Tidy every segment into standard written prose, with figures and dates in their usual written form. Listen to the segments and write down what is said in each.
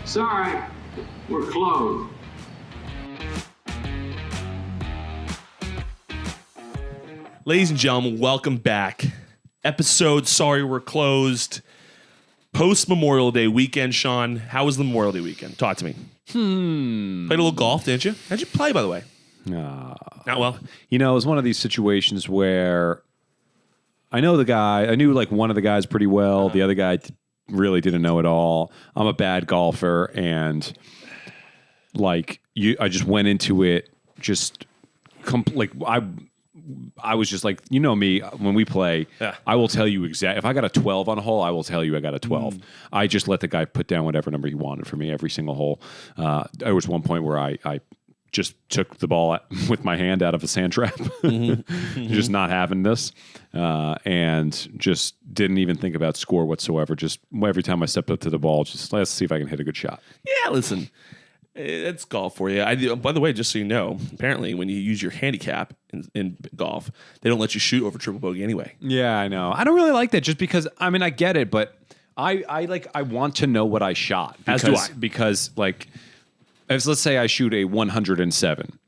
Sorry, we're closed. Ladies and gentlemen, welcome back. Episode Sorry We're Closed. Post-Memorial Day weekend, Sean. How was the Memorial Day weekend? Talk to me. Played a little golf, didn't you? How'd you play, by the way? Not well. You know, it was one of these situations where I know the guy. I knew like one of the guys pretty well. The other guy really didn't know at all. I'm a bad golfer, and like I just went into it just I was just like, you know me, when we play, I will tell you exactly. If I got a 12 on a hole, I will tell you I got a 12. I just let the guy put down whatever number he wanted for me every single hole. There was one point where I just took the ball with my hand out of a sand trap, just not having this, and just didn't even think about score whatsoever. Just every time I stepped up to the ball, just let's see if I can hit a good shot. Yeah, listen, it's golf for you. By the way, just so you know, apparently when you use your handicap in golf, they don't let you shoot over triple bogey anyway. Yeah, I know. I don't really like that just because, I mean, I get it, but I want to know what I shot. As do I. Because, like, let's say I shoot a 107,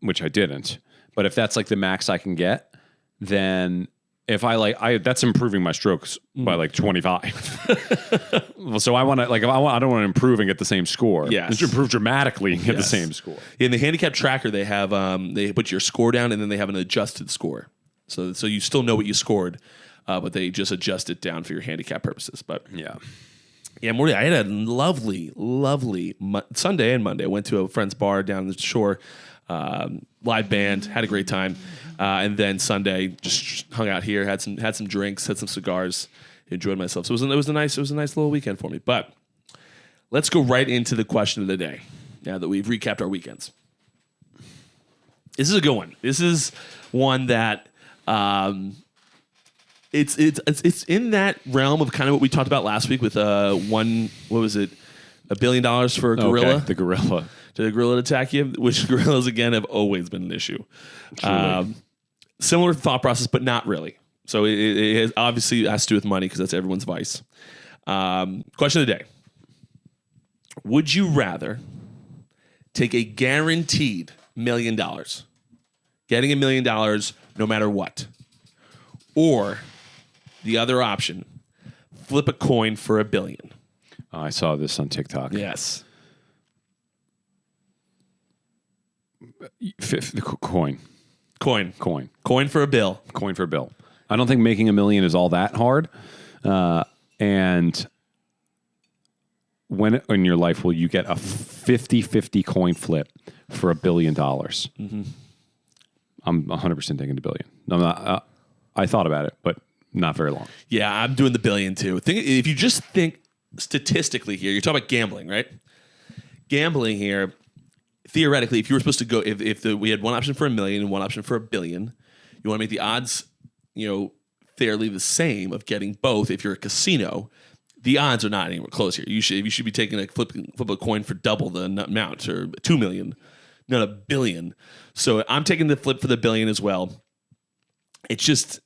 which I didn't, but if that's like the max I can get, then if that's improving my strokes by like 25. So I want to, like, I don't want to improve and get the same score. Yes. Improve dramatically and get the same score. In the handicap tracker, they have they put your score down and then they have an adjusted score. So you still know what you scored, but they just adjust it down for your handicap purposes. But yeah, Morty, I had a lovely Sunday and Monday. I went to a friend's bar down the shore, live band, had a great time, and then Sunday just hung out here, had some drinks, had some cigars, enjoyed myself. So it was a nice little weekend for me. But let's go right into the question of the day. Now that we've recapped our weekends, this is a good one. This is one that. It's in that realm of kind of what we talked about last week with $1 billion for a gorilla. Okay, the gorilla. To the gorilla attack you, which gorillas again have always been an issue. Similar thought process, but not really. So it obviously has to do with money because that's everyone's vice. Question of the day: would you rather take a guaranteed $1 million, getting $1 million no matter what, or the other option, flip a coin for $1 billion? I saw this on TikTok. Yes. Coin for a bill. Coin for a bill. I don't think making $1 million is all that hard. And when in your life will you get a 50-50 coin flip for $1 billion? Mm-hmm. I'm 100% taking the billion. I'm not. I thought about it, but not very long. Yeah, I'm doing the billion too. If you just think statistically here, you're talking about gambling, right? Gambling here, theoretically, if you were supposed to go, we had one option for $1 million and one option for $1 billion, you want to make the odds, fairly the same of getting both. If you're a casino, the odds are not anywhere close here. You should be taking flip a coin for double the amount, or $2 million, not $1 billion. So I'm taking the flip for the $1 billion as well. It's just,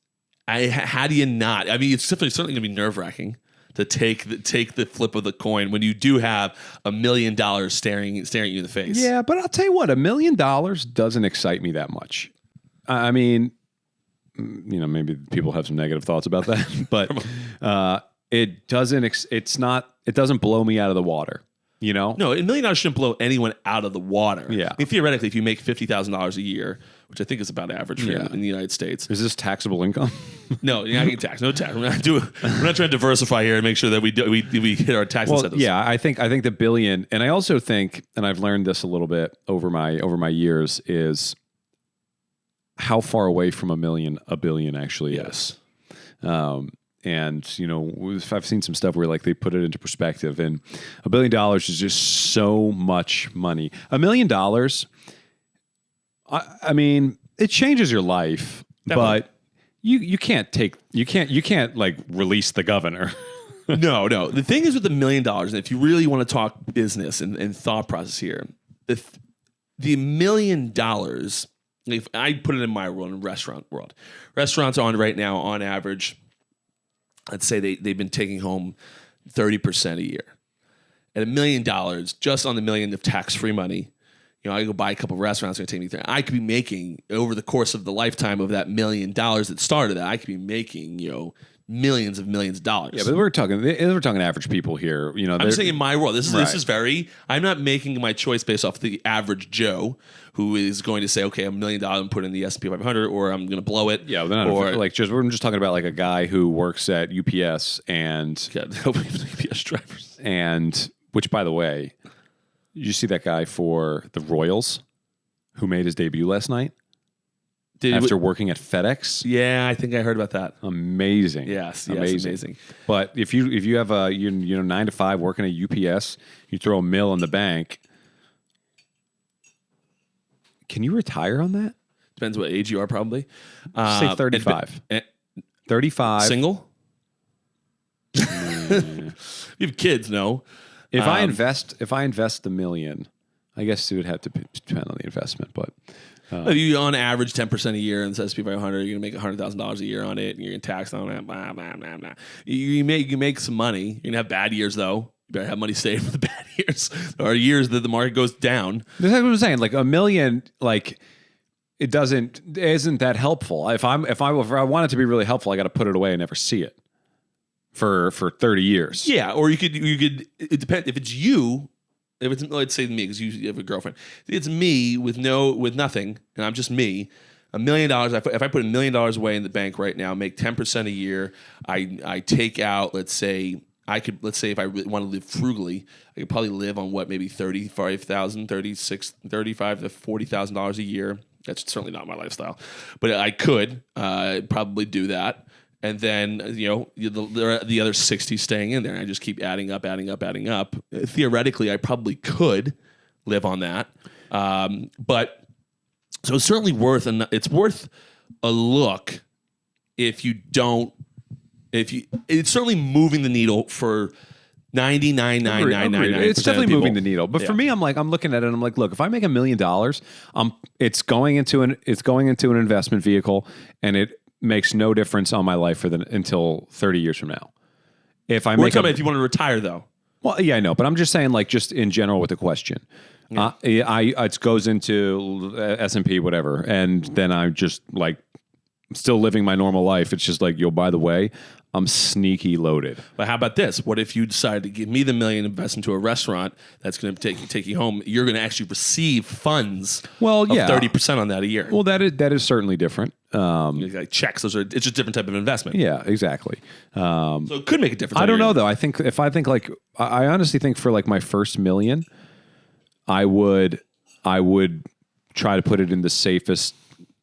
how do you not? I mean, it's certainly going to be nerve-wracking to take the flip of the coin when you do have $1 million staring at you in the face. Yeah, but I'll tell you what, $1 million doesn't excite me that much. I mean, maybe people have some negative thoughts about that, but it doesn't. It doesn't blow me out of the water. No, $1 million shouldn't blow anyone out of the water. Yeah. I mean, theoretically, if you make $50,000 a year, which I think is about average here in the United States. Is this taxable income? No, you're not getting taxed. No tax. We're not trying to diversify here and make sure that we hit our tax incentives. Yeah, I think the billion, and I also think, and I've learned this a little bit over my years, is how far away from $1 billion actually is. And, I've seen some stuff where like they put it into perspective, and $1 billion is just so much money. $1 million, I mean, it changes your life, definitely. But you can't like release the governor. No. The thing is with $1 million, and if you really want to talk business and thought process here, the $1 million, if I put it in my world, in restaurant world, restaurants on right now on average, let's say they've been taking home 30% a year. at $1 million, just on the $1 million of tax-free money, I go buy a couple of restaurants. It's going to take me there. I could be making over the course of the lifetime of that $1 million that started that. I could be making millions of dollars. Yeah, but we're talking average people here. I'm saying in my world, this is very. I'm not making my choice based off the average Joe who is going to say, okay, $1 million and put in the S&P 500, or I'm going to blow it. Yeah, we're just talking about like a guy who works at UPS and UPS drivers, and which, by the way. Did you see that guy for the Royals who made his debut last night after working at FedEx? Yeah, I think I heard about that. Amazing. Yes, amazing. But if you have a 9 to 5 working at UPS, you throw $1 million in the bank. Can you retire on that? Depends what age you are, probably. Say 35. 35. Single? You have kids, no. If I invest $1 million, I guess it would have to depend on the investment. But if you on average 10% a year in the S&P 500, you're gonna make $100,000 a year on it, and you're gonna tax on it. Blah blah blah blah. You make some money. You're gonna have bad years though. You better have money saved for the bad years. There are years that the market goes down. That's what I'm saying. Like $1 million, like it isn't that helpful. If I want it to be really helpful, I got to put it away and never see it. For 30 years. Yeah, or you could it depends if it's you, if it's, let's say me, because you have a girlfriend. It's me with nothing, and I'm just me. $1 million, if I put $1 million away in the bank right now, make 10% a year, I take out, let's say if I really want to live frugally, I could probably live on maybe $35,000, $35,000 to $40,000 a year. That's certainly not my lifestyle, but I could probably do that. And then, the other 60 staying in there. And I just keep adding up. Theoretically, I probably could live on that. But so it's certainly worth a look it's certainly moving the needle for 99.999%. It's definitely moving the needle. But for me, I'm looking at it and I'm like, look, if I make $1 million, it's going into an investment vehicle, and it makes no difference on my life until 30 years from now. If you want to retire, though. Well, yeah, I know, but I'm just saying, like, just in general with the question. Yeah. It goes into S&P, whatever, and then I'm just like still living my normal life. It's just like, by the way, I'm sneaky loaded. But how about this? What if you decide to give me the $1 million, invest into a restaurant that's going to take you home? You're going to actually receive funds. Well, of 30% on that a year. Well, that is certainly different. Like checks, it's just a different type of investment. Yeah, exactly. So it could make a difference. I don't know though. I honestly think for like my first $1 million, I would try to put it in the safest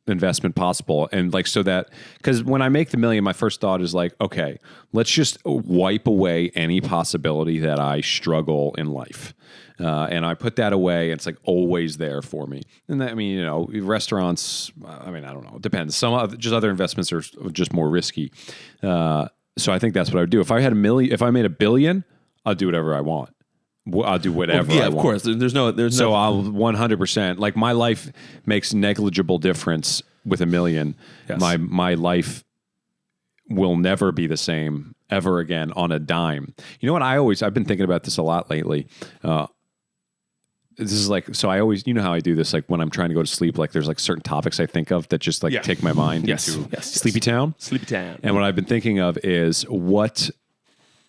investment possible, and like so that, because when I make the $1 million, my first thought is like, okay, let's just wipe away any possibility that I struggle in life, and I put that away, and it's like always there for me. And that, restaurants, I don't know, it depends. Some other investments are just more risky. So I think that's what I would do if I had $1 million. If I made $1 billion, I'll do whatever I want. I'll do whatever I want. Of course. There's I'll 100%. Like my life makes negligible difference with $1 million. Yes. My life will never be the same ever again on a dime. You know what? I've been thinking about this a lot lately. This is like, so I always, how I do this, like when I'm trying to go to sleep, like there's like certain topics I think of that just like take my mind into Sleepy Town. Sleepy Town. And what I've been thinking of is, what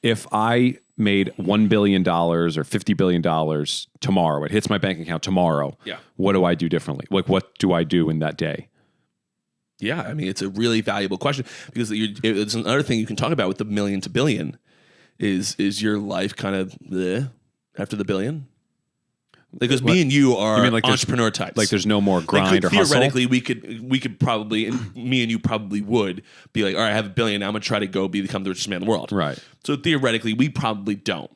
if I made $1 billion or $50 billion tomorrow? It hits my bank account tomorrow. Yeah. What do I do differently? Like, what do I do in that day? Yeah, it's a really valuable question, because it's another thing you can talk about with the million to billion is your life kind of after the billion? Because me and you are like entrepreneur types. Like there's no more grind or hustle? Theoretically, we could probably, and me and you probably would be like, all right, I have $1 billion. I'm going to try to become the richest man in the world. Right. So theoretically, we probably don't.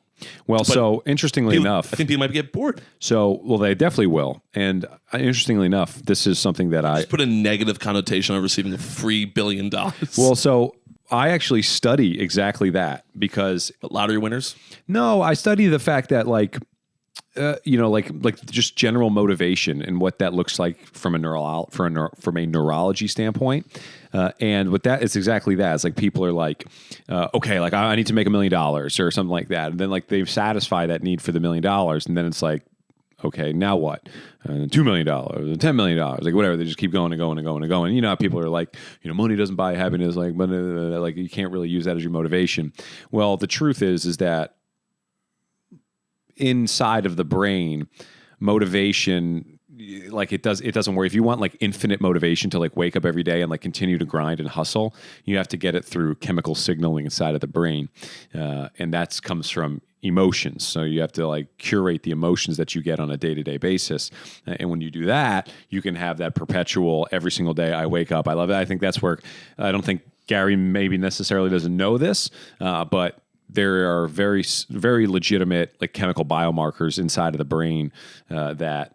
Well, so interestingly enough, I think people might get bored. They definitely will. And interestingly enough, this is something that I... Just put a negative connotation on receiving a free $1 billion. Well, so I actually study exactly that, because... But lottery winners? No, I study the fact that, like, like just general motivation and what that looks like from a neurology standpoint. And with that, it's exactly that. It's like people are like, okay, like I need to make $1 million or something like that. And then like they satisfy that need for the $1 million. And then it's like, okay, now what? $2 million, $10 million, like whatever. They just keep going and going and going and going. You know how people are like, money doesn't buy happiness. Like, but like you can't really use that as your motivation. Well, the truth is that inside of the brain, motivation, like it doesn't work. If you want like infinite motivation to like wake up every day and like continue to grind and hustle, you have to get it through chemical signaling inside of the brain, and that comes from emotions. So you have to like curate the emotions that you get on a day-to-day basis, and when you do that, you can have that perpetual every single day. I wake up, I love it. I think that's where I don't think Gary maybe necessarily doesn't know this, but there are very, very legitimate like chemical biomarkers inside of the brain that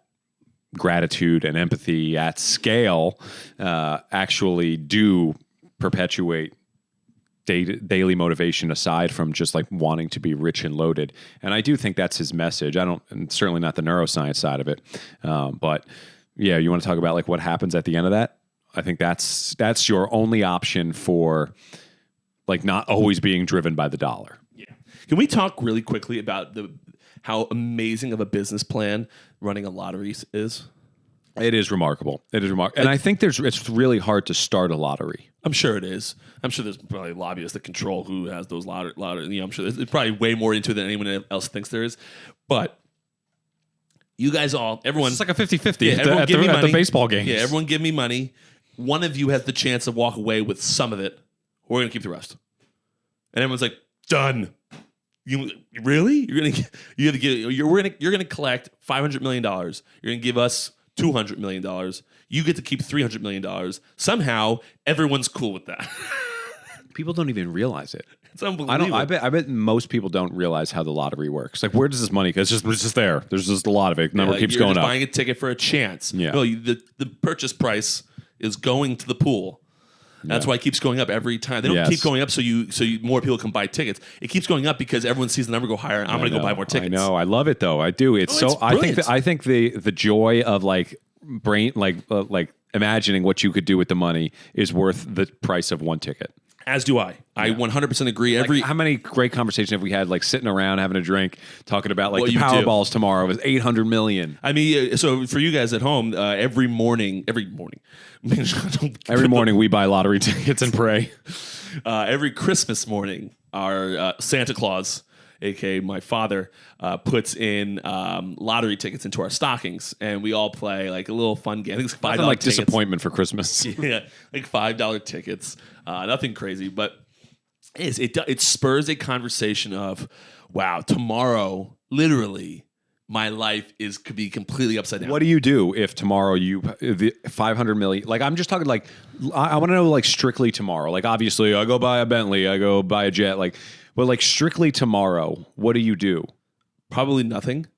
gratitude and empathy at scale actually do perpetuate daily motivation aside from just like wanting to be rich and loaded. And I do think that's his message. And certainly not the neuroscience side of it. But yeah, you want to talk about like what happens at the end of that? I think that's your only option for like not always being driven by the dollar. Can we talk really quickly about how amazing of a business plan running a lottery is? It is remarkable. And I think it's really hard to start a lottery. I'm sure it is. I'm sure there's probably lobbyists that control who has those lottery. I'm sure there's probably way more into it than anyone else thinks there is. But you guys everyone... It's like a 50-50 at the baseball games. Yeah, everyone give me money. One of you has the chance to walk away with some of it. We're going to keep the rest. And everyone's like, done. You really? You're gonna collect $500 million. You're gonna give us $200 million. You get to keep $300 million. Somehow, everyone's cool with that. People don't even realize it. It's unbelievable. I bet most people don't realize how the lottery works. Like, where does this money go? It's just there. There's just a lot of it. Number keeps going up. Buying a ticket for a chance. Yeah. No, the purchase price is going to the pool. That's why it keeps going up every time. They don't keep going up so more people can buy tickets. It keeps going up because everyone sees the number go higher. And I'm going to go buy more tickets. I know. I love it though. I do. It's I think the joy of like brain like imagining what you could do with the money is worth the price of one ticket. As do I. I 100% agree. How many great conversations have we had, like sitting around having a drink, talking about like the Powerballs tomorrow was $800 million. I mean, so for you guys at home, every morning, we buy lottery tickets and pray. Every Christmas morning, our Santa Claus, aka my father, puts in lottery tickets into our stockings, and we all play like a little fun game. I think it's $5 like tickets. Disappointment for Christmas. Yeah, like $5 tickets. Nothing crazy, but it spurs a conversation of, wow, tomorrow, literally, my life could be completely upside down. What do you do if tomorrow the $500 million? Like, I'm just talking like, I want to know like strictly tomorrow. Like, obviously, I go buy a Bentley, I go buy a jet. Like, but like strictly tomorrow, what do you do? Probably nothing.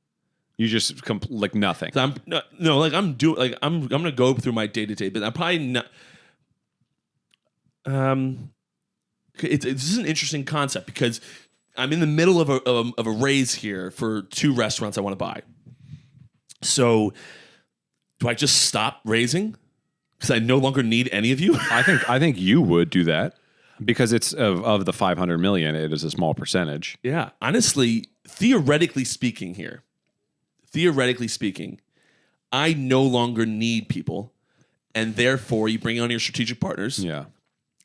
You just like nothing. I'm gonna go through my day to day, but I'm probably not. This is an interesting concept because I'm in the middle of a raise here for 2 restaurants I want to buy. So, do I just stop raising because I no longer need any of you? I think you would do that because it's of the 500 million. It is a small percentage. Yeah, honestly, theoretically speaking, I no longer need people, and therefore you bring on your strategic partners. Yeah.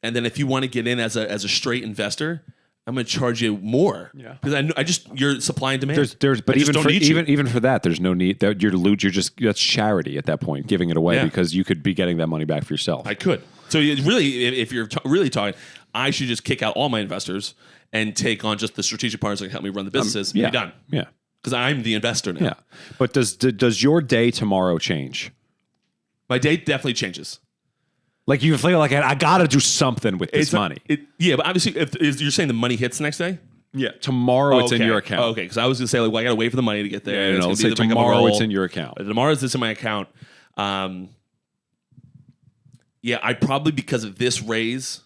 And then if you want to get in as a straight investor, I'm going to charge you more. Yeah, because you're supply and demand. But even for that, there's no need. That's charity at that point, giving it away because you could be getting that money back for yourself. I could. So really, if you're really talking, I should just kick out all my investors and take on just the strategic partners that help me run the businesses. And be done. Yeah, because I'm the investor now. Yeah, but does your day tomorrow change? My day definitely changes. Like you feel like I got to do something with this money. Yeah, but obviously, if you're saying the money hits the next day. Yeah, tomorrow it's in your account. Okay, because I was going to say, like, well, I got to wait for the money to get there. Yeah, let's say tomorrow it's in your account. Tomorrow it's in my account. Yeah, I probably, because of this raise,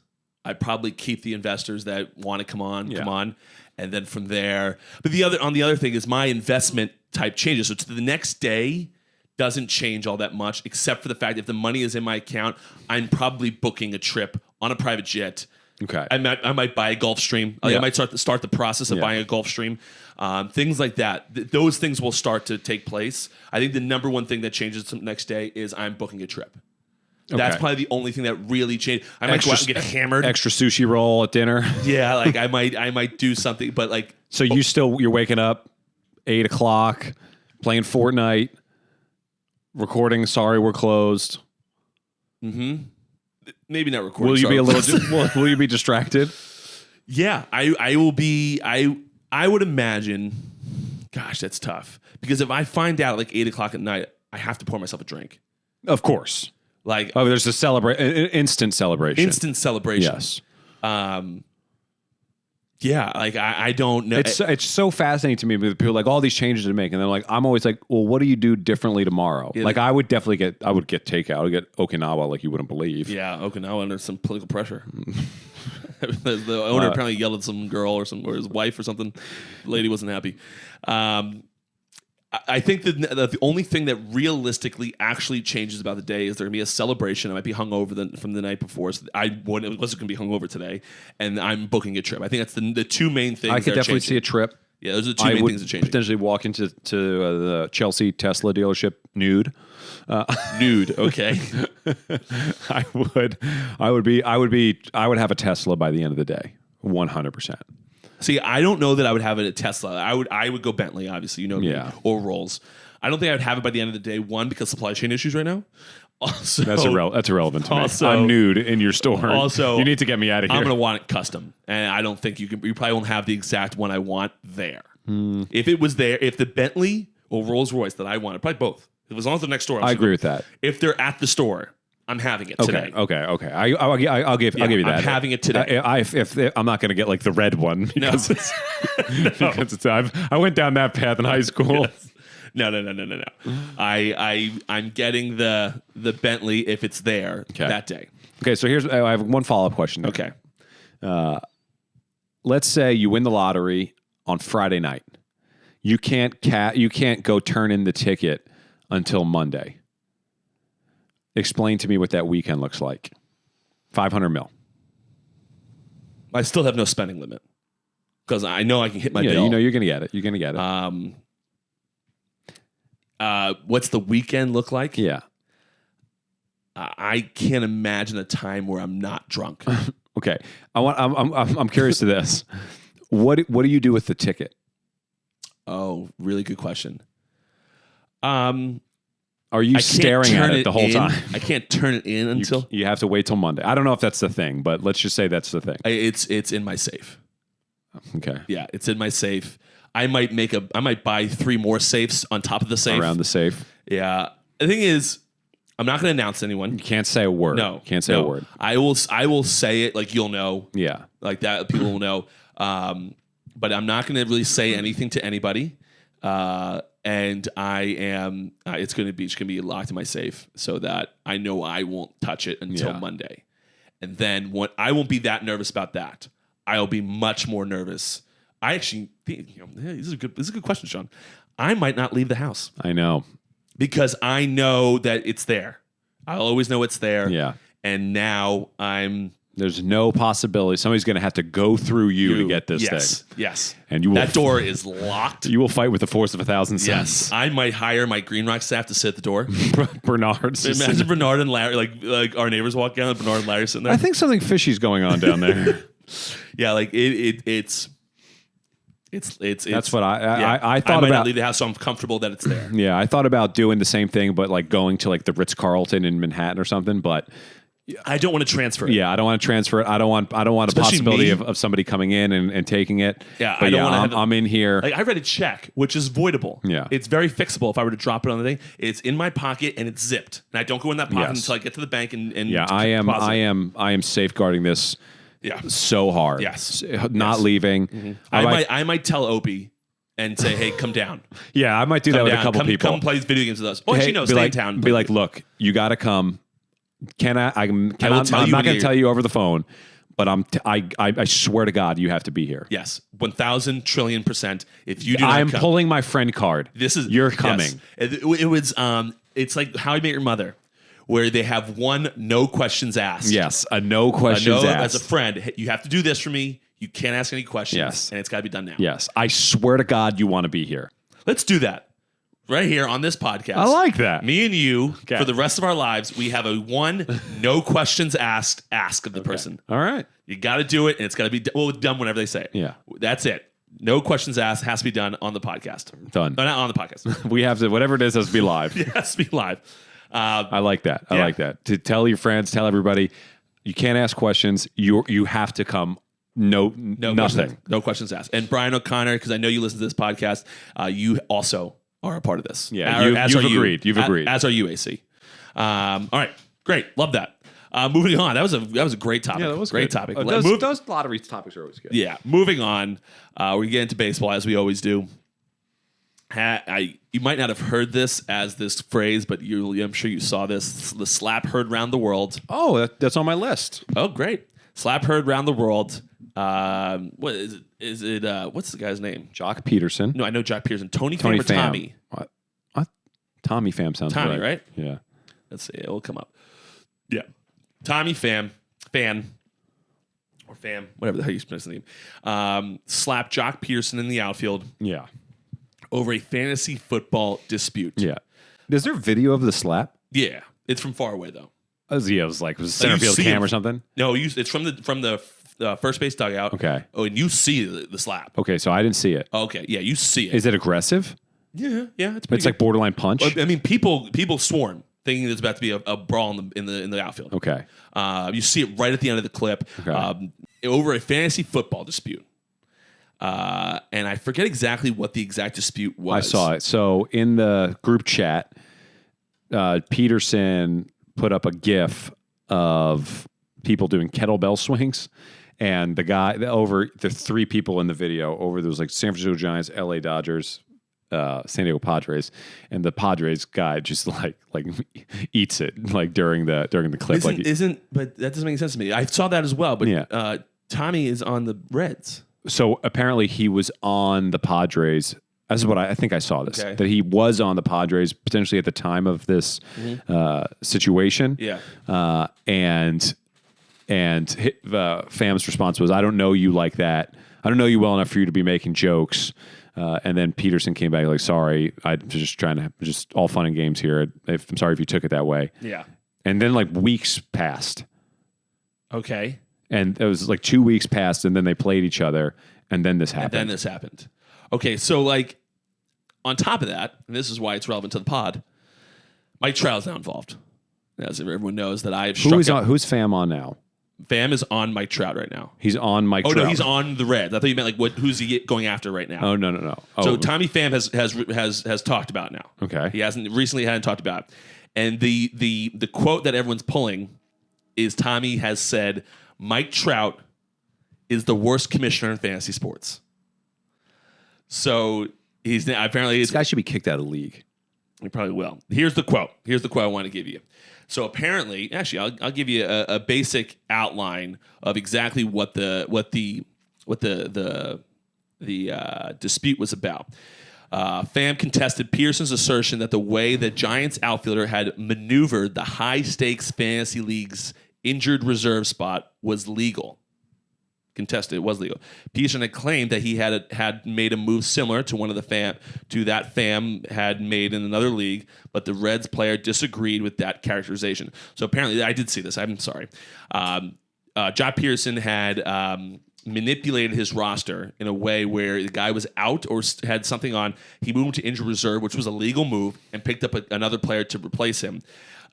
I probably keep the investors that want to come on. and then from there. But the other thing is my investment type changes. So to the next day doesn't change all that much, except for the fact if the money is in my account, I'm probably booking a trip on a private jet. Okay. I might buy a Gulfstream. I might start the process of buying a Gulfstream. Things like that. Those things will start to take place. I think the number one thing that changes the next day is I'm booking a trip. Okay. That's probably the only thing that really changed. I might go out and get hammered. Extra sushi roll at dinner. Yeah, like I might do something, but like. So you're waking up 8 o'clock, playing Fortnite, recording. Sorry, we're closed. Mm-hmm. Maybe not recording. Will you be a little? Will you be distracted? Yeah, I will be. I would imagine. Gosh, that's tough because if I find out at like 8 o'clock at night, I have to pour myself a drink. Of course. Like there's a instant celebration. Instant celebration. Yes. Yeah, like I don't know. It's so fascinating to me with people like all these changes to make, and then like I'm always like, well, what do you do differently tomorrow? Yeah, like I would get takeout. I would get Okinawa like you wouldn't believe. Yeah, Okinawa under some political pressure. the owner apparently yelled at some girl or his wife or something. The lady wasn't happy. I think that the only thing that realistically actually changes about the day is there going to be a celebration. I might be hungover from the night before. So I wasn't going to be hungover today, and I'm booking a trip. I think that's the two main things. I could definitely see a trip. Yeah, those are the two main things that change. Potentially walk into the Chelsea Tesla dealership nude. Nude, okay. I would have a Tesla by the end of the day, 100%. See, I don't know that I would have it at Tesla. I would go Bentley, obviously, me, or Rolls. I don't think I would have it by the end of the day. One, because supply chain issues right now. Also, that's irrelevant to me. I'm nude in your store. Also, you need to get me out of here. I'm going to want it custom, and I don't think you probably won't have the exact one I want there. If it was there, if the Bentley or Rolls Royce that I wanted, probably both. As long as they're next door, I agree with that. If they're at the store, I'm having it today. Okay. I'll give you that. I'm having it today. I'm not going to get like the red one because I went down that path in high school. Yes. No. I'm getting the Bentley if it's there that day. Okay, so I have one follow-up question. Okay. Let's say you win the lottery on Friday night. You can't go turn in the ticket until Monday. Explain to me what that weekend looks like. $500 million. I still have no spending limit because I know I can hit my bill. You know you're going to get it. You're going to get it. What's the weekend look like? Yeah. I can't imagine a time where I'm not drunk. Okay. I'm curious to this. What do you do with the ticket? Oh, really good question. Are you staring at it the whole time? I can't turn it in until you have to wait till Monday. I don't know if that's the thing, but let's just say that's the thing. It's in my safe. Okay. Yeah, it's in my safe. I might buy 3 more safes on top of the safe. Around the safe. Yeah. The thing is, I'm not going to announce anyone. You can't say a word. No. Can't say a word. I will say it like you'll know. Yeah. Like that people will know. But I'm not going to really say anything to anybody. And I am. It's going to be locked in my safe so that I know I won't touch it until Monday, and then I won't be that nervous about that. I'll be much more nervous. I actually think this is a good question, Sean. I might not leave the house. I know because I know that it's there. I'll always know it's there. Yeah, and now There's no possibility somebody's going to have to go through you to get this thing. Yes. And that door is locked. You will fight with the force of 1,000 suns. Yes. I might hire my Green Rock staff to sit at the door. Bernard's. Imagine Bernard and Larry, like our neighbors walk down and Bernard and Larry sitting there. I think something fishy's going on down there. Yeah, like it's That's what I thought I might about. not leave the house, so I'm comfortable that it's there. Yeah, I thought about doing the same thing, but like going to like the Ritz-Carlton in Manhattan or something, but I don't want to transfer it. Yeah, I don't want to transfer it. I don't want Especially a possibility of somebody coming in and taking it. Yeah, but I don't want to I'm in here. Like I read a check, which is voidable. Yeah. It's very fixable if I were to drop it on the thing. It's in my pocket and it's zipped. And I don't go in that pocket until I get to the bank and yeah, I am safeguarding this so hard. Yes. Not leaving. Mm-hmm. I might tell Opie and say, hey, come down. Yeah, I might do that with a couple people. Come play video games with us. Oh, actually, no, stay in town. Be like, look, you got to come. I'm not going to tell you over the phone, but I swear to God, you have to be here. Yes, 1,000 trillion %. If you do not I'm come, pulling my friend card. You're coming. Yes. It was it's like How I Met Your Mother, where they have one no questions asked. Yes, a no questions asked. As a friend, you have to do this for me. You can't ask any questions. Yes. And it's got to be done now. Yes, I swear to God, you want to be here. Let's do that. Right here on this podcast. I like that. Me and you, for the rest of our lives, we have a one no questions asked ask of the person. All right. You got to do it, and it's got to be done whenever they say it. Yeah. That's it. No questions asked has to be done on the podcast. Done. No, not on the podcast. We have to, whatever it is, has to be live. It has to be live. I like that. I like that. To tell your friends, tell everybody, you can't ask questions. You have to come. No nothing. No questions asked. And Brian O'Connor, because I know you listen to this podcast, you also are a part of this. Yeah, you've agreed. You've agreed. As are you, AC. All right, great. Love that. Moving on. That was a great topic. Yeah, that was great good. topic. Those lottery topics are always good. Yeah. Moving on. We get into baseball as we always do. You might not have heard this as this phrase, but I'm sure you saw this. The slap heard round the world. Oh, that's on my list. Oh, great. Slap heard round the world. What is it? Is it what's the guy's name? Jock Peterson. No, I know Jock Peterson. Tony Pham or Pham. Tommy? What? Tommy Pham sounds Tommy, right? Yeah. Let's see. It will come up. Yeah. Tommy Pham, or Pham, whatever the hell you pronounce the name, slapped Jock Peterson in the outfield Yeah. over a fantasy football dispute. Yeah. Is there video of the slap? Yeah. It's from far away, though. Was it center you field see cam him. or something? No, it's from the first base dugout. Okay. Oh, and you see the slap. Okay, so I didn't see it. Okay. Yeah, you see it. Is it aggressive? Yeah. It's It's like borderline punch. I mean, people swarm thinking there's about to be a brawl in the outfield. Okay. You see it right at the end of the clip over a fantasy football dispute. And I forget exactly what the exact dispute was. I saw it. So in the group chat, Peterson put up a GIF of people doing kettlebell swings. And the three people in the video there was like San Francisco Giants, LA Dodgers, San Diego Padres, and the Padres guy just like eats it like during the clip. But that doesn't make any sense to me. I saw that as well. But Tommy is on the Reds. So apparently he was on the Padres. This is what I think I saw this. Okay. That he was on the Padres potentially at the time of this situation. Yeah. And Pham's response was, "I don't know you like that. I don't know you well enough for you to be making jokes." And then Peterson came back like, "Sorry, I'm just all fun and games here. I'm sorry if you took it that way." Yeah. And then like weeks passed. Okay. And it was like 2 weeks passed, and then they played each other, and then this happened. Okay, so like on top of that, and this is why it's relevant to the pod, Mike Trout's now involved. As everyone knows that I have who's Pham on now? Pham is on Mike Trout right now. He's on Mike Trout. Oh no, he's on the Reds. I thought you meant like who's he going after right now? Oh no. Oh. So Tommy Pham has talked about it now. Okay. He hadn't talked about it. And the quote that everyone's pulling is Tommy has said Mike Trout is the worst commissioner in fantasy sports. So he's apparently this guy should be kicked out of the league. He probably will. Here's the quote I want to give you. So apparently, actually, I'll give you a basic outline of exactly what the dispute was about. Pham contested Pearson's assertion that the way the Giants outfielder had maneuvered the high stakes fantasy league's injured reserve spot was legal. Contested, it was legal. Peterson had claimed that he had made a move similar to one of that Pham had made in another league, but the Reds player disagreed with that characterization. So apparently, I did see this. I'm sorry. Jock Peterson had manipulated his roster in a way where the guy was out or had something on. He moved to injured reserve, which was a legal move, and picked up another player to replace him.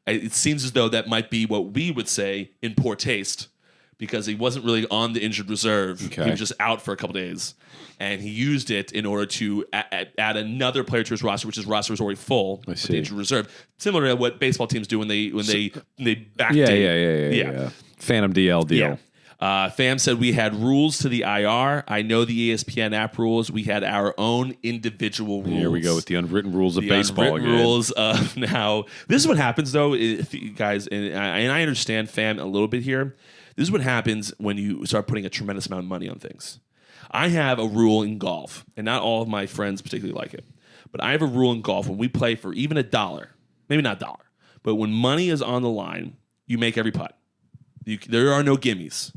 It seems as though that might be what we would say in poor taste, because he wasn't really on the injured reserve. Okay. He was just out for a couple days. And he used it in order to add another player to his roster, which his roster was already full with the injured reserve. Similar to what baseball teams do when they backdate. Yeah. Phantom DL deal. Yeah. Pham said we had rules to the IR. I know the ESPN app rules. We had our own individual rules. Here we go with the unwritten rules of the baseball unwritten again. rules of now. This is what happens though, if you guys, and I understand Pham a little bit here. This is what happens when you start putting a tremendous amount of money on things. I have a rule in golf, and not all of my friends particularly like it, but I have a rule in golf when we play for even $1, maybe not $1, but when money is on the line, you make every putt. There are no gimmies.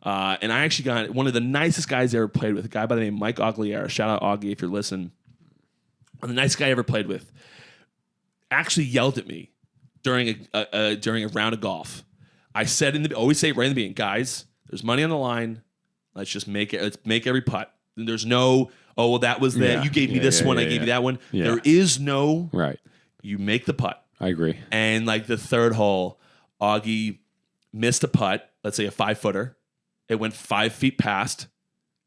And I actually got one of the nicest guys I ever played with, a guy by the name of Mike Aguilera. Shout out Augie if you're listening. The nicest guy I ever played with actually yelled at me during a round of golf. I said always say it right in the beginning, guys, there's money on the line. Let's just make it. Let's make every putt. And there's no, oh, well, that was that. You gave me this one. I gave you that one. Yeah. There is no, right. You make the putt. I agree. And like the third hole, Augie missed a putt, let's say a 5-footer. It went 5 feet past,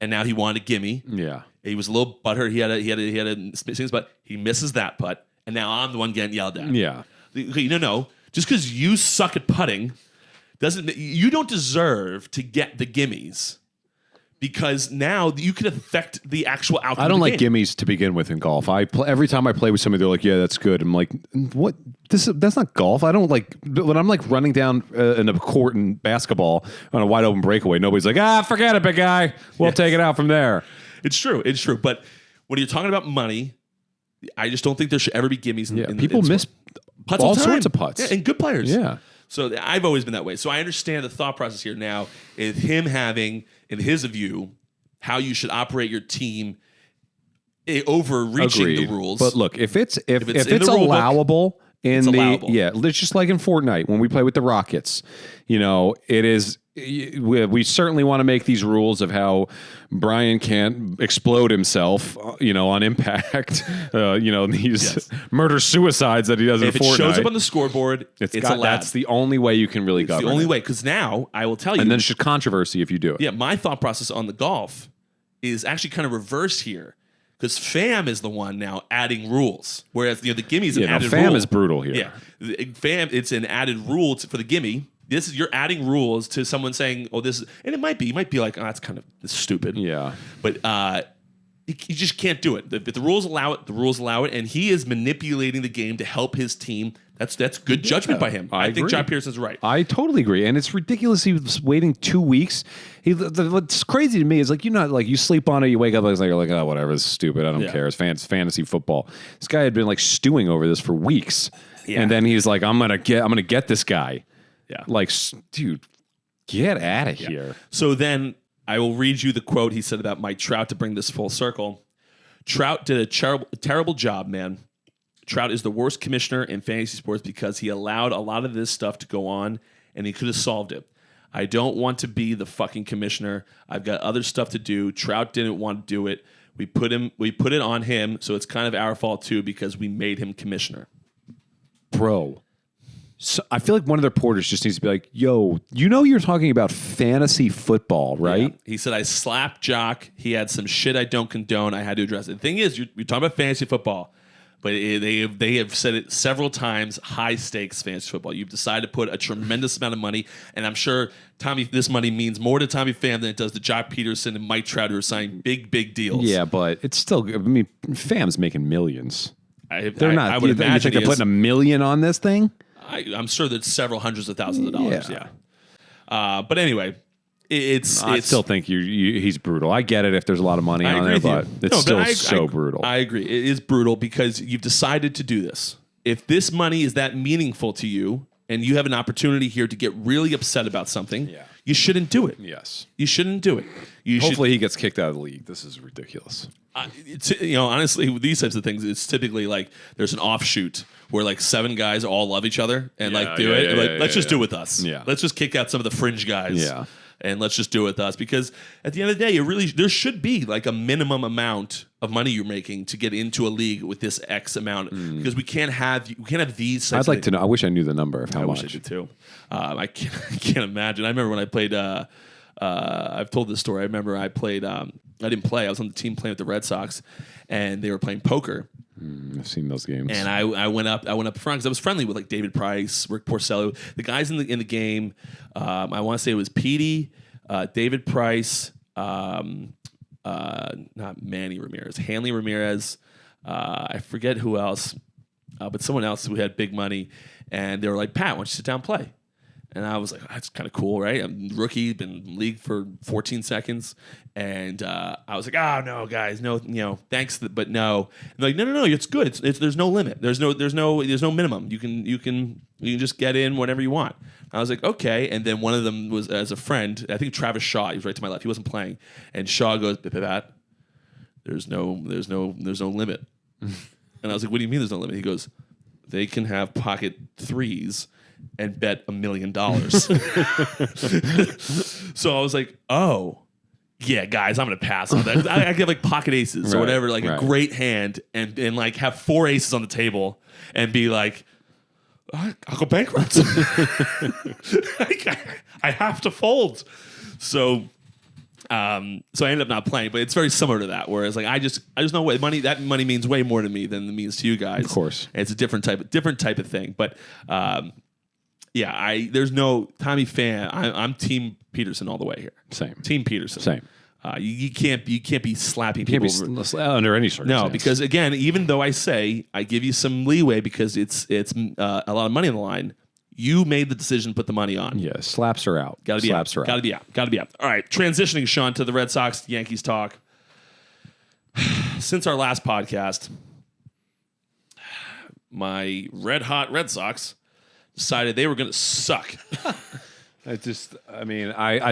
and now he wanted a gimme. Yeah. He was a little butthurt. He had a sings, but he misses that putt, and now I'm the one getting yelled at. Yeah. No. Just because you suck at putting doesn't, you don't deserve to get the gimmies. Because now you can affect the actual outcome. I don't of the like game. gimmies to begin with in golf. Every time I play with somebody, they're like, "Yeah, that's good." I'm like, "What? That's not golf." I don't like when I'm like running down in a court in basketball on a wide open breakaway. Nobody's like, forget it, big guy. We'll take it out from there." It's true. But when you're talking about money, I just don't think there should ever be gimmies. People miss putts all sorts of putts. Yeah, and good players. Yeah. So I've always been that way. So I understand the thought process here now is him having, in his view, how you should operate your team overreaching the rules. But look, if it's book, allowable it's allowable. It's just like in Fortnite when we play with the Rockets. It is. We certainly want to make these rules of how Brian can't explode himself, on impact. These murder suicides that he does in Fortnite. If it shows up on the scoreboard, it's allowed. That's the only way you can really govern. It's the only way, because now I will tell you. And then it's just controversy if you do it. Yeah, my thought process on the golf is actually kind of reversed here. Because FAM is the one now adding rules, whereas the gimme is an added rule. FAM is brutal here. Yeah, FAM, it's an added rule for the gimme. You're adding rules to someone saying, "Oh, this is," and it might be like, "Oh, that's kind of stupid." Yeah, but you just can't do it. If the rules allow it, the rules allow it, and he is manipulating the game to help his team. That's good judgment by him. I think John Pearson's right. I totally agree, and it's ridiculous. He was waiting 2 weeks. What's crazy to me is you sleep on it, you wake up, you're like, oh, whatever, it's stupid. I don't care. It's fantasy football. This guy had been stewing over this for weeks, and then he's like, I'm gonna get this guy. Yeah, dude, get out of here. So then I will read you the quote he said about Mike Trout to bring this full circle. Trout did a terrible job, man. Trout is the worst commissioner in fantasy sports because he allowed a lot of this stuff to go on, and he could have solved it. I don't want to be the fucking commissioner. I've got other stuff to do. Trout didn't want to do it. We put it on him, so it's kind of our fault too because we made him commissioner. Bro. So I feel like one of their reporters just needs to be like, yo, you're talking about fantasy football, right? Yeah. He said, I slapped Jock. He had some shit I don't condone. I had to address it. The thing is, you're talking about fantasy football, but they have said it several times, high stakes fantasy football. You've decided to put a tremendous amount of money, and I'm sure this money means more to Tommy Pham than it does to Jock Peterson and Mike Trout, who are signing big deals. Yeah, but it's still, Pham's making millions. They're not. I would imagine you think they're putting $1 million on this thing? I'm sure there's several hundreds of thousands of dollars. Yeah. But anyway, I still think he's brutal. I get it if there's a lot of money on there, but it's still brutal. I agree. It is brutal because you've decided to do this. If this money is that meaningful to you and you have an opportunity here to get really upset about something, you shouldn't do it. Yes. You shouldn't do it. Hopefully he gets kicked out of the league. This is ridiculous. Honestly, with these types of things, it's typically like there's an offshoot where 7 guys all love each other and do it. Let's just do it with us. Yeah. Let's just kick out some of the fringe guys. Yeah. And let's just do it with us because at the end of the day, there should be a minimum amount of money you're making to get into a league with this X amount because we can't have these. I'd like to know. I wish I knew the number of how much. I wish I did too. I can't imagine. I remember when I played. I've told this story. I remember I played. I didn't play. I was on the team playing with the Red Sox, and they were playing poker. I've seen those games. And I went up front because I was friendly with David Price, Rick Porcello, the guys in the game. I want to say it was Petey, David Price, not Manny Ramirez, Hanley Ramirez. I forget who else, but someone else who had big money. And they were like, Pat, why don't you sit down and play? And I was like, that's kind of cool, right? I'm rookie, been in the league for 14 seconds. And I was like, oh, no, guys, no, thanks, but no. And they're like, no, it's good. It's there's no limit. There's no minimum. You can just get in whenever you want. I was like, okay. And then one of them was as a friend, I think Travis Shaw, he was right to my left. He wasn't playing. And Shaw goes, Pat, there's no limit. And I was like, what do you mean there's no limit? He goes, they can have pocket threes and bet $1 million. So I was like, oh, yeah, guys, I'm going to pass on that. I get like pocket aces or whatever, like a great hand and like have 4 aces on the table and be like, I'll go bankrupt. I have to fold. So I ended up not playing, but it's very similar to that. Whereas like I just know what money means way more to me than it means to you guys. Of course, and it's a different type of thing. But there's no Tommy fan. I'm Team Peterson all the way here. Same. Team Peterson. Same. You can't be slapping people under any circumstance. No, because again, even though I say I give you some leeway because it's a lot of money on the line, you made the decision to put the money on. Yeah, slaps are out. Got to be out. Got to be out. All right, transitioning, Sean, to the Red Sox Yankees talk. Since our last podcast, my red hot Red Sox decided they were going to suck. I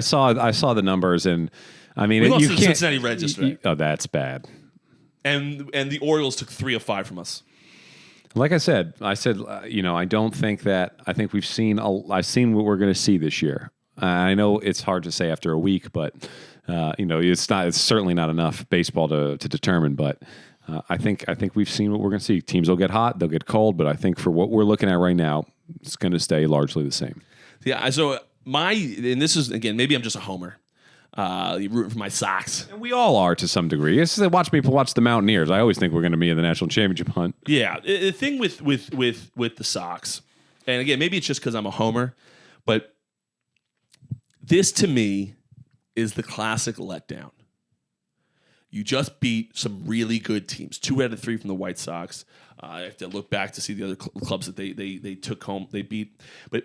saw the numbers and. I mean, we lost you to the can't. Cincinnati Reds yesterday. Oh, that's bad. And the Orioles took 3 of 5 from us. Like I said, I don't think that. I think I've seen what we're going to see this year. I know it's hard to say after a week, but it's certainly not enough baseball to determine. But I think we've seen what we're going to see. Teams will get hot, they'll get cold, but I think for what we're looking at right now, it's going to stay largely the same. Yeah. So and this is again, maybe I'm just a homer. You root for my Sox. And we all are to some degree. It's watch the Mountaineers. I always think we're going to be in the national championship hunt. Yeah. The thing with the Sox, and again, maybe it's just because I'm a homer, but this to me is the classic letdown. You just beat some really good teams. 2 out of 3 from the White Sox. I have to look back to see the other clubs that they took home. They beat, but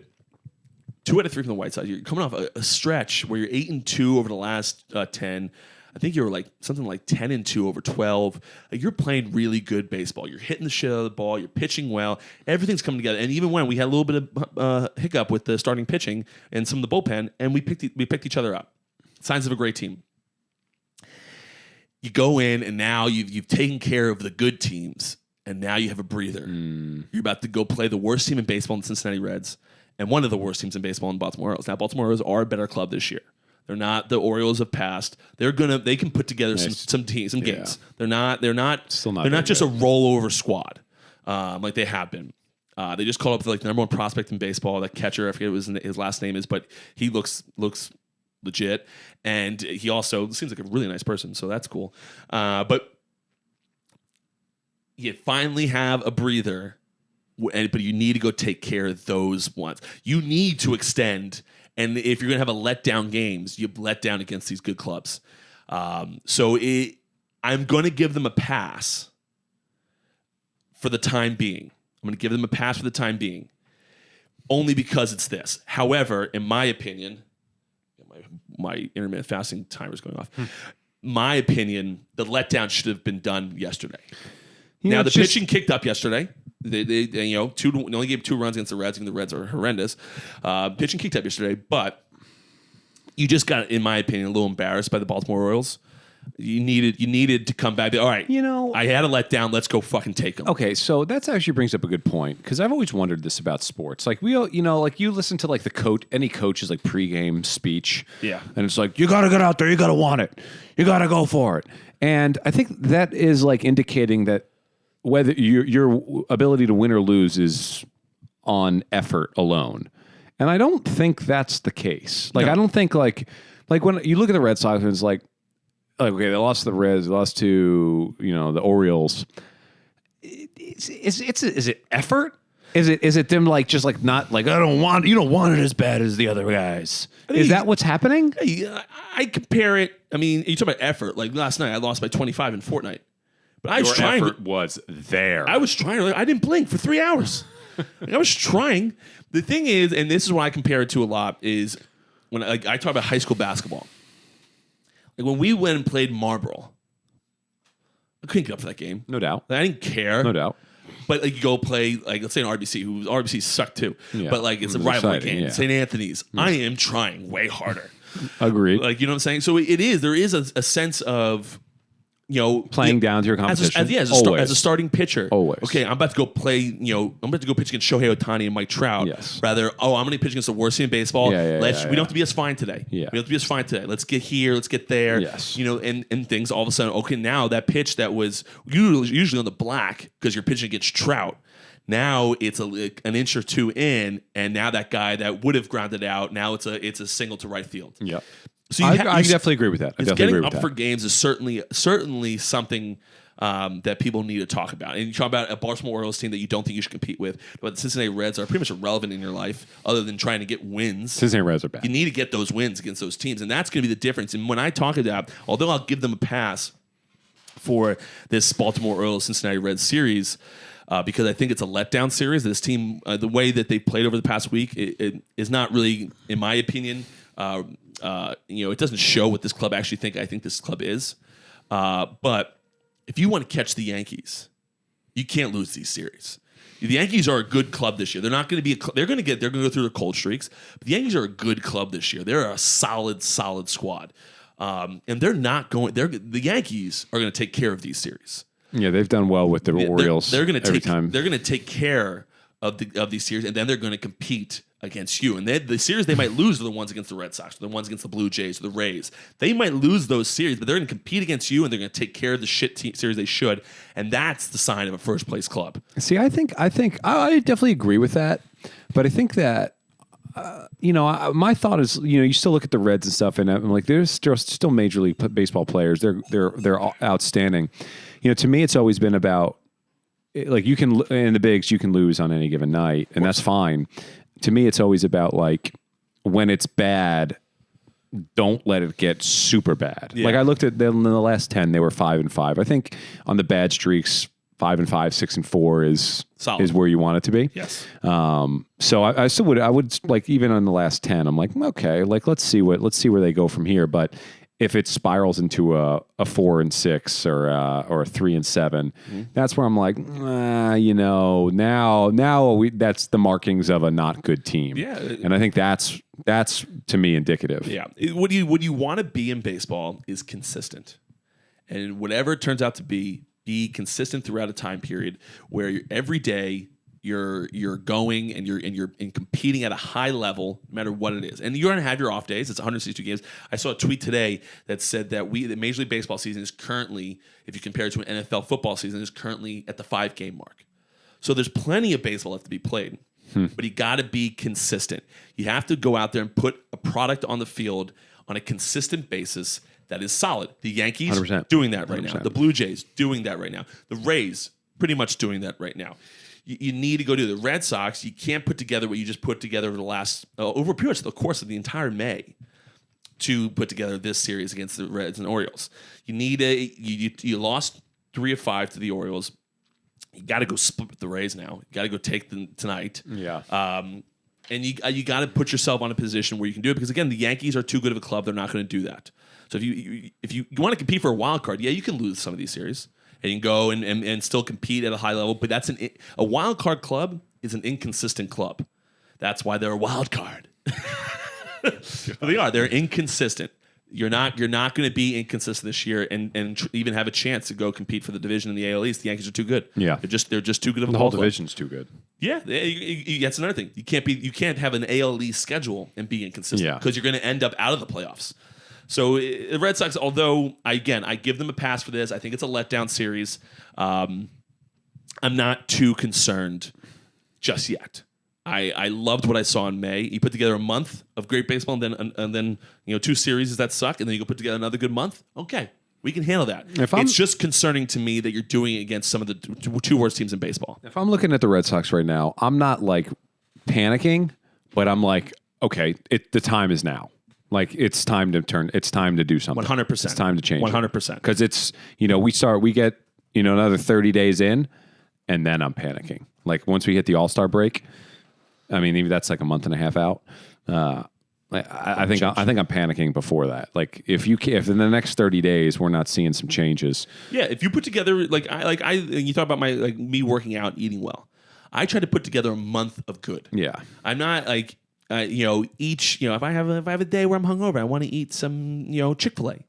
2 out of 3 from the White Sox. You're coming off a stretch where you're 8-2 over the last 10. I think you were like something like 10-2 over 12. You're playing really good baseball. You're hitting the shit out of the ball. You're pitching well. Everything's coming together. And even when we had a little bit of hiccup with the starting pitching and some of the bullpen, and we picked each other up. Signs of a great team. You go in and now you've taken care of the good teams, and now you have a breather. You're about to go play the worst team in baseball in the Cincinnati Reds. And one of the worst teams in baseball in Baltimore Orioles. Now, Baltimore Orioles are a better club this year. They're not the Orioles of past. They can put together some games. They're not just a rollover squad like they have been. They just called up the number 1 prospect in baseball, that catcher. I forget what his last name is, but he looks legit, and he also seems like a really nice person. So that's cool. But you finally have a breather. But you need to go take care of those ones. You need to extend, and if you're going to have a letdown games, you let down against these good clubs. I'm going to give them a pass for the time being. Only because it's this. However, in my opinion, my intermittent fasting timer is going off. My opinion, the letdown should have been done yesterday. The pitching kicked up yesterday. They only gave 2 runs against the Reds, and the Reds are horrendous. Pitching kicked up yesterday, but you just got, in my opinion, a little embarrassed by the Baltimore Orioles. You needed to come back. All right, I had a letdown. Let's go fucking take them. Okay, so that actually brings up a good point, because I've always wondered this about sports. Like you listen to like any coach's like pregame speech, and it's like, you got to get out there, you got to want it, you got to go for it, and I think that is like indicating that whether your ability to win or lose is on effort alone. And I don't think that's the case. Like, no. I don't think like when you look at the Red Sox, and it's like, okay, they lost to the Reds, they lost to, the Orioles. Is it effort? Is it them like just like not like, you don't want it as bad as the other guys? Is that what's happening? I compare it. I mean, you talk about effort. Like last night, I lost by 25 in Fortnite. But I was trying. Effort was there. I was trying. I didn't blink for 3 hours. Like, I was trying. The thing is, and this is what I compare it to a lot, is when I talk about high school basketball. Like when we went and played Marlboro, I couldn't get up for that game. No doubt. Like, I didn't care. No doubt. But like you go play, like let's say an RBC, who RBC sucked too. Yeah. But like it's a It was rivalry exciting, game. yeah. St. Anthony's. I am trying way harder. Agreed. Like, you know what I'm saying? So it is. There is a sense of, Playing down to your competition. As a starting pitcher. Always. Okay, I'm about to go play, I'm about to go pitch against Shohei Ohtani and Mike Trout. Yes. Rather, I'm going to pitch against the worst team in baseball. We don't have to be as fine today. Yeah. We don't have to be as fine today. Let's get here. Let's get there. Yes. And things all of a sudden, okay, now that pitch that was usually on the black because you're pitching against Trout, now it's an inch or two in, and now that guy that would have grounded out, now it's a single to right field. Yeah. So I definitely agree with that. I definitely getting agree with up that. for games is certainly something that people need to talk about. And you talk about a Baltimore Orioles team that you don't think you should compete with, but the Cincinnati Reds are pretty much irrelevant in your life other than trying to get wins. Cincinnati Reds are bad. You need to get those wins against those teams, and that's going to be the difference. And when I talk about, although I'll give them a pass for this Baltimore Orioles Cincinnati Reds series, because I think it's a letdown series. This team, the way that they played over the past week, it is not really, in my opinion, it doesn't show what this club actually I think this club is. But if you want to catch the Yankees, you can't lose these series. The Yankees are a good club this year. They're not going to be they're going to go through their cold streaks. But the Yankees are a good club this year. They're a solid squad. And they're not going. The Yankees are going to take care of these series. Yeah, they've done well with the Orioles. They're going to every time. They're going to take care of these series, and then they're going to compete against you. And the series they might lose are the ones against the Red Sox, or the ones against the Blue Jays, or the Rays. They might lose those series, but they're going to compete against you, and they're going to take care of the series they should. And that's the sign of a first place club. See, I think I definitely agree with that, but I think that. My thought is, you still look at the Reds and stuff, and I'm like, there's still Major League Baseball players. They're outstanding. To me, it's always been about, like, you can in the bigs, you can lose on any given night, and that's fine. To me, it's always about, like, when it's bad, don't let it get super bad. Yeah. Like, I looked at them in the last 10, they were 5-5. I think on the bad streaks, 5-5, 6-4 is solid. Is where you want it to be. Yes. So I still would. I would, like, even on the last 10, I'm like, okay, like, let's see where they go from here. But if it spirals into a 4-6 or a 3-7, that's where I'm like, now that's the markings of a not good team. Yeah. And I think that's to me indicative. Yeah. What you want to be in baseball is consistent, and whatever it turns out to be consistent throughout a time period where every day you're going and you're competing at a high level, no matter what it is. And you're going to have your off days. It's 162 games. I saw a tweet today that said that the Major League Baseball season is currently, if you compare it to an NFL football season, is currently at the 5-game mark. So there's plenty of baseball left to be played. But you got to be consistent. You have to go out there and put a product on the field on a consistent basis that is solid. The Yankees 100%. Doing that right 100%. now. The Blue Jays doing that right now. The Rays pretty much doing that right now. You need to go do the Red Sox. You can't put together what you just put together over the last over pretty much the course of the entire May to put together this series against the Reds and Orioles. You need you lost 3 of 5 to the Orioles. You got to go split with the Rays now. You got to go take them tonight. Yeah. And you got to put yourself on a position where you can do it, because again, the Yankees are too good of a club. They're not going to do that. So if you want to compete for a wild card, yeah, you can lose some of these series and you can go and still compete at a high level. But that's a wild card club is an inconsistent club. That's why they're a wild card. They are. They're inconsistent. You're not going to be inconsistent this year and even have a chance to go compete for the division in the AL East. The Yankees are too good. Yeah, they're just too good of a the whole club. division's too good. Yeah, that's another thing. You can't have an AL East schedule and be inconsistent because you're going to end up out of the playoffs. So the Red Sox, although I give them a pass for this. I think it's a letdown series. I'm not too concerned just yet. I loved what I saw in May. You put together a month of great baseball, and then 2 series that suck, and then you go put together another good month. Okay, we can handle that. It's just concerning to me that you're doing it against some of the 2 worst teams in baseball. If I'm looking at the Red Sox right now, I'm not like panicking, but I'm like, okay, the time is now. Like, it's time to turn. It's time to do something. 100%. It's time to change. 100%. Because it's we get another 30 days in. and then I'm panicking. Like once we hit the All-Star break, I mean, even that's like a month and a half out. I think I'm panicking before that. Like if in the next 30 days we're not seeing some changes. Yeah, if you put together you talk about me working out, eating well. I try to put together a month of good. Yeah, I'm not like if I have a day where I'm hungover, I want to eat some Chick-fil-A.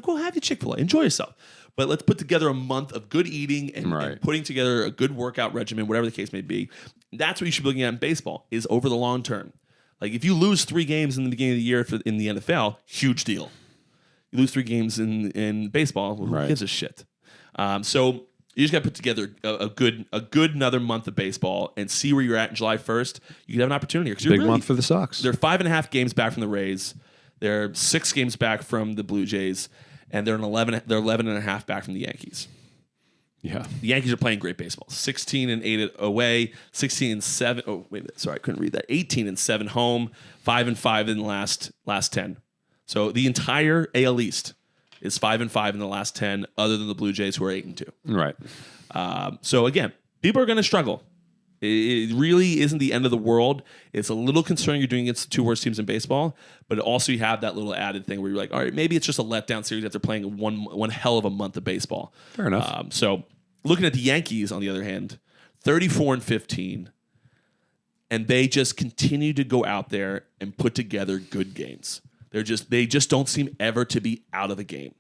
Go have your Chick-fil-A, enjoy yourself. But let's put together a month of good eating and putting together a good workout regimen, whatever the case may be. That's what you should be looking at in baseball, is over the long term. Like if you lose 3 games in the beginning of the year in the NFL, huge deal. You lose 3 games in baseball, well, who gives a shit? So you just got to put together a good another month of baseball and see where you're at in July 1st. You could have an opportunity here. Big month for the Sox. They're 5.5 games back from the Rays. They're 6 games back from the Blue Jays, and they're 11.5 back from the Yankees. Yeah, the Yankees are playing great baseball. 16-8 away, 16-7. Oh wait a minute, sorry, I couldn't read that. 18-7 home, 5-5 in the last 10. So the entire AL East is 5-5 in the last 10, other than the Blue Jays, who are 8-2. Right. So again, people are going to struggle. It really isn't the end of the world. It's a little concerning you're doing against the 2 worst teams in baseball, but also you have that little added thing where you're like, all right, maybe it's just a letdown series after playing one hell of a month of baseball. Fair enough. So looking at the Yankees, on the other hand, 34-15, and they just continue to go out there and put together good games. They just don't seem ever to be out of the game.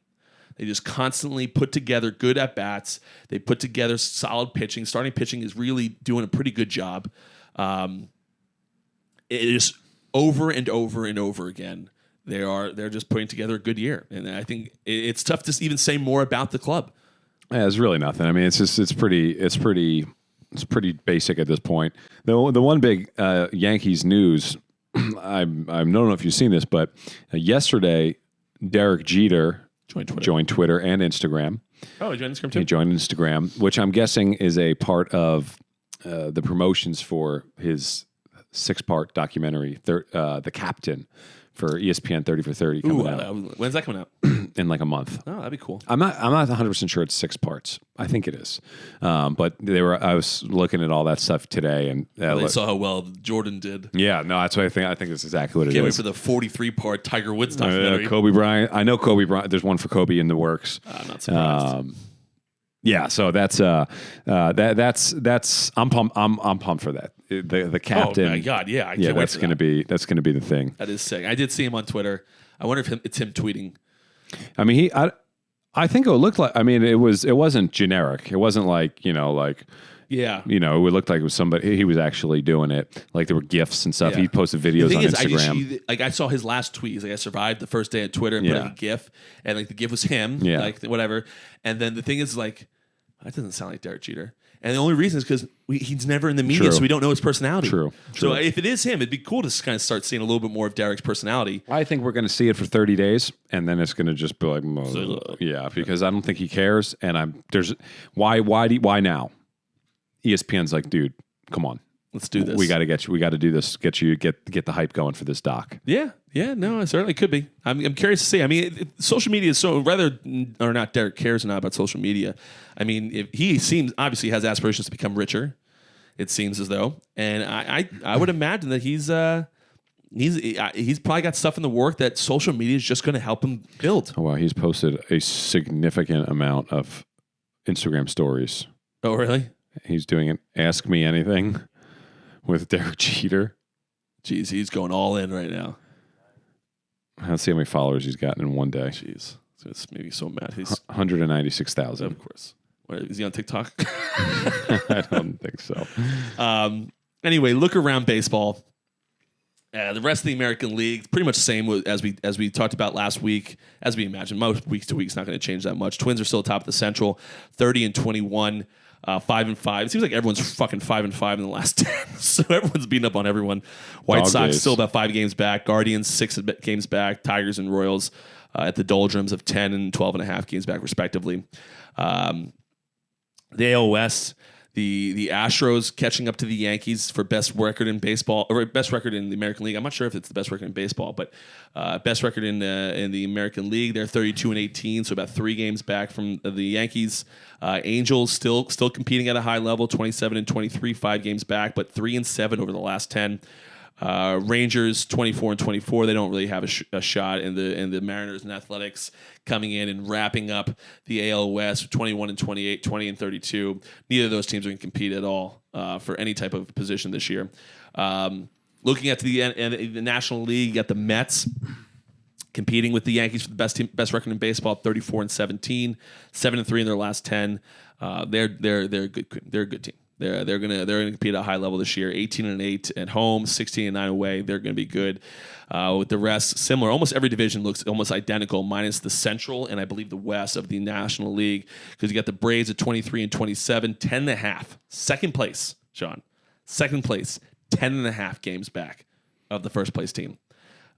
They just constantly put together good at-bats. They put together solid pitching. Starting pitching is really doing a pretty good job. It is over and over and over again. They're just putting together a good year. And I think it's tough to even say more about the club. Yeah, it's really nothing. I mean, it's pretty basic at this point. The one big Yankees news, I don't know if you've seen this, but yesterday, Derek Jeter joined Twitter and Instagram. Oh, he joined Instagram too? He joined Instagram, which I'm guessing is a part of the promotions for his 6-part documentary, The Captain, for ESPN 30 for 30 coming out. When's that coming out? In like a month. Oh, that'd be cool. I'm not 100% sure it's 6 parts. I think it is. But I was looking at all that stuff today, and they saw how well Jordan did. Yeah, no, that's what I think. I think that's exactly what it is. Can't wait for the 43-part Tiger Woods documentary. Kobe Bryant. I know Kobe Bryant. There's one for Kobe in the works. I'm not surprised. Yeah, so that's I'm pumped for that. The Captain. Oh my God, yeah, I can't wait that's for gonna be the thing. That is sick. I did see him on Twitter. I wonder if it's him tweeting. I mean, I think it looked like. I mean, it wasn't generic. It wasn't like Yeah. It looked like it was somebody. He was actually doing it. Like there were GIFs and stuff. Yeah. He posted videos on Instagram. I saw his last tweet. He's like, I survived the first day at Twitter and put like a GIF, and like the GIF was him, like whatever. And then the thing is like, that doesn't sound like Derek Jeter. And the only reason is because he's never in the media, so we don't know his personality. True. So if it is him, it'd be cool to kind of start seeing a little bit more of Derek's personality. I think we're going to see it for 30 days, and then it's going to just be like, because I don't think he cares. And why now? ESPN's like, dude, come on. Let's do this. We got to do this. Get the hype going for this doc. Yeah. No, it certainly could be. I'm curious to see. I mean, social media is so whether or not Derek cares or not about social media. I mean, if he obviously has aspirations to become richer. It seems as though, and I would imagine that he's probably got stuff in the work that social media is just going to help him build. Oh wow, he's posted a significant amount of Instagram stories. Oh really? He's doing an Ask Me Anything with Derek Jeter. Jeez, he's going all in right now. Let's see how many followers he's gotten in one day. Jeez, it's maybe so mad. He's 196,000. Of course. Is he on TikTok? I don't think so. Anyway, look around baseball. The rest of the American League, pretty much the same as we talked about last week. As we imagined, most week to week is not going to change that much. Twins are still top of the Central, 30-21. 5-5. It seems like everyone's fucking 5-5 in the last 10. So everyone's beating up on everyone. White Dog Sox days. still about 5 games back. Guardians 6 games back. Tigers and Royals at the doldrums of 10 and 12.5 games back, respectively. The AL West, The Astros catching up to the Yankees for best record in baseball, or best record in the American League. I'm not sure if it's the best record in baseball, but best record in the American League. They're 32-18, so about 3 games back from the Yankees. Angels still competing at a high level, 27-23, 5 games back, but 3-7 over the last 10. Rangers 24-24. They don't really have a shot. In the Mariners and Athletics coming in and wrapping up the AL West 21-28, 20-32. Neither of those teams are going to compete at all for any type of position this year. Looking at the National League, you got the Mets competing with the Yankees for the best record in baseball, 34-17, 7-3 in their last 10. They're a good team. They're gonna compete at a high level this year. 18-8 at home, 16-9 away. They're gonna be good. With the rest, similar. Almost every division looks almost identical, minus the Central and I believe the West of the National League, because you got the Braves at 23-27, 10.5. Second place, Sean. Second place, 10.5 games back of the first place team.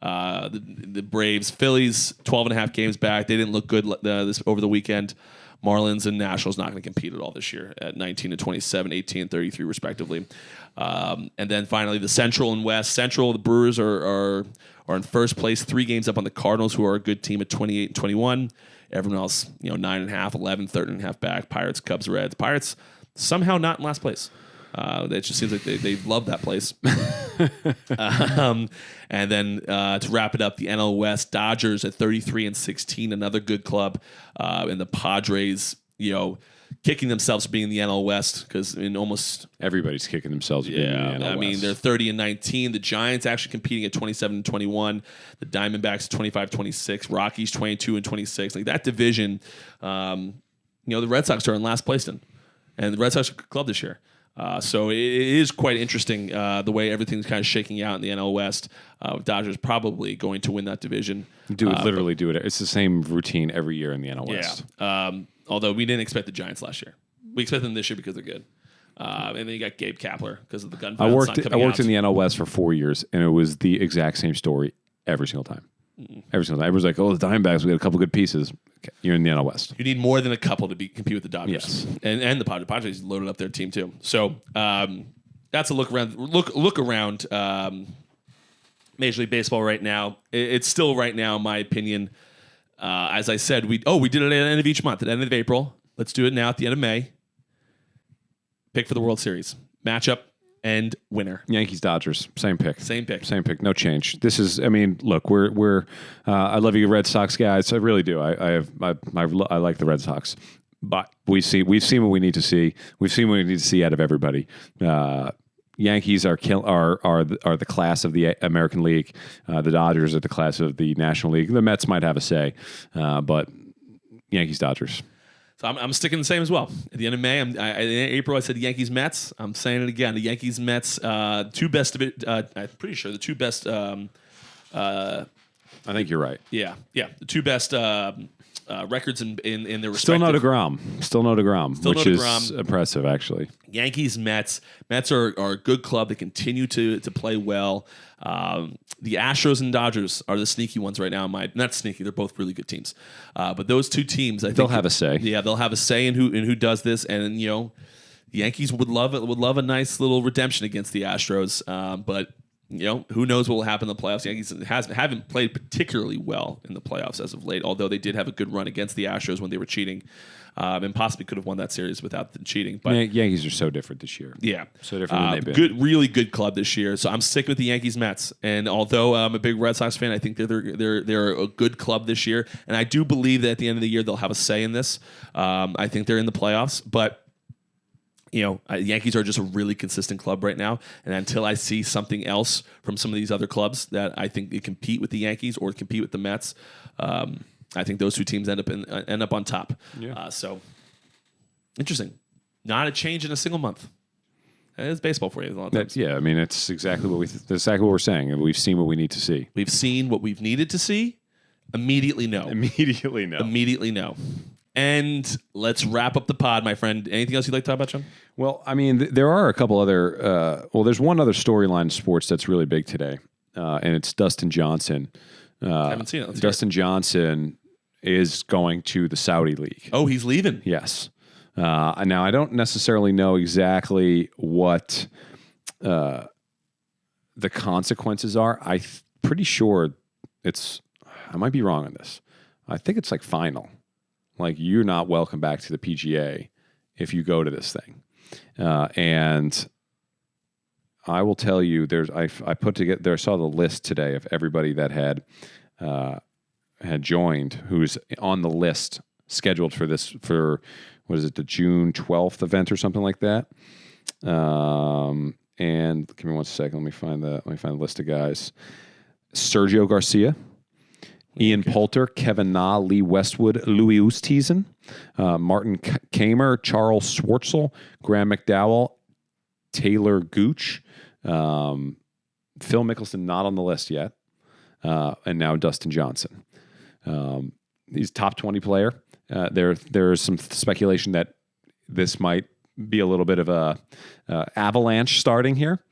The Braves, Phillies, 12.5 games back. They didn't look good this over the weekend. Marlins and Nationals not going to compete at all this year at 19-27, 18-33 respectively. And then finally the Central and West. Central, the Brewers are in first place, 3 games up on the Cardinals, who are a good team at 28-21. Everyone else, 9.5, 11, 13.5 back. Pirates, Cubs, Reds. Pirates somehow not in last place. It just seems like they love that place. And then to wrap it up, the NL West, Dodgers at 33-16, another good club. And the Padres, kicking themselves for being in the NL West, because in almost everybody's kicking themselves. For being in the NL West. They're 30-19. The Giants actually competing at 27-21. The Diamondbacks at 25-26. Rockies 22-26. Like that division, the Red Sox are in last place in, and the Red Sox are a good club this year. So it is quite interesting the way everything's kind of shaking out in the NL West. Dodgers probably going to win that division. Literally do it. It's the same routine every year in the NL West. Yeah. Although we didn't expect the Giants last year. We expect them this year because they're good. And then you got Gabe Kapler because of the gun violence. I worked in the NL West for 4 years, and it was the exact same story every single time. Every single time. Everyone's like, the Diamondbacks, we got a couple good pieces. Okay, you're in the NL West. You need more than a couple to compete with the Dodgers. Yes. And the Padres. Padres loaded up their team too. So that's a look around Major League Baseball right now. It's still right now, in my opinion. As I said, we did it at the end of each month, at the end of April. Let's do it now at the end of May. Pick for the World Series. Matchup and winner. Yankees, Dodgers, same pick. Same pick. No change. This is, look, we're I love you Red Sox guys. I really do. I like the Red Sox, but we've seen what we need to see. We've seen what we need to see out of everybody. Yankees are the class of the American League. The Dodgers are the class of the National League. The Mets might have a say, but Yankees, Dodgers. So I'm sticking the same as well. At the end of May, in April, I said Yankees Mets. I'm saying it again. The Yankees Mets, two best of it. I'm pretty sure the two best. I think you're right. Yeah. The two best records in their respective. Still no DeGrom, which is impressive, actually. Yankees Mets. Mets are a good club. They continue to play well. The Astros and Dodgers are the sneaky ones right now. Not sneaky. They're both really good teams. But those two teams, I think they'll have a say. Yeah, they'll have a say in who does this. And the Yankees would love a nice little redemption against the Astros. But who knows what will happen in the playoffs? The Yankees haven't played particularly well in the playoffs as of late. Although they did have a good run against the Astros when they were cheating. And possibly could have won that series without the cheating. But Yankees are so different this year. Yeah, so different than they've been. Really good club this year. So I'm sticking with the Yankees Mets. And although I'm a big Red Sox fan, I think they're a good club this year. And I do believe that at the end of the year they'll have a say in this. I think they're in the playoffs, but the Yankees are just a really consistent club right now. And until I see something else from some of these other clubs that I think they compete with the Yankees or compete with the Mets. I think those two teams end up on top. Yeah. So interesting. Not a change in a single month. It's baseball for you. It's exactly what we're saying. We've seen what we need to see. We've seen what we've needed to see. Immediately no. And let's wrap up the pod, my friend. Anything else you'd like to talk about, John? Well, there are a couple other. There's one other storyline in sports that's really big today, and it's Dustin Johnson. I haven't seen it. Dustin Johnson is going to the Saudi League. Oh, he's leaving. Yes. Now, I don't necessarily know exactly what the consequences are. Pretty sure I might be wrong on this. I think it's like final. Like, you're not welcome back to the PGA if you go to this thing. And I will tell you, I put together, I saw the list today of everybody that had joined, who's on the list scheduled for this, what is it, the June 12th event or something like that. And give me one second. Let me find the list of guys. Sergio Garcia, Ian Poulter, Kevin Na, Lee Westwood, Louis Oosthuizen, Martin Kamer, Charles Schwartzel, Graham McDowell, Taylor Gooch, Phil Mickelson not on the list yet, and now Dustin Johnson. He's top 20 player. There's some speculation that this might be a little bit of a avalanche starting here,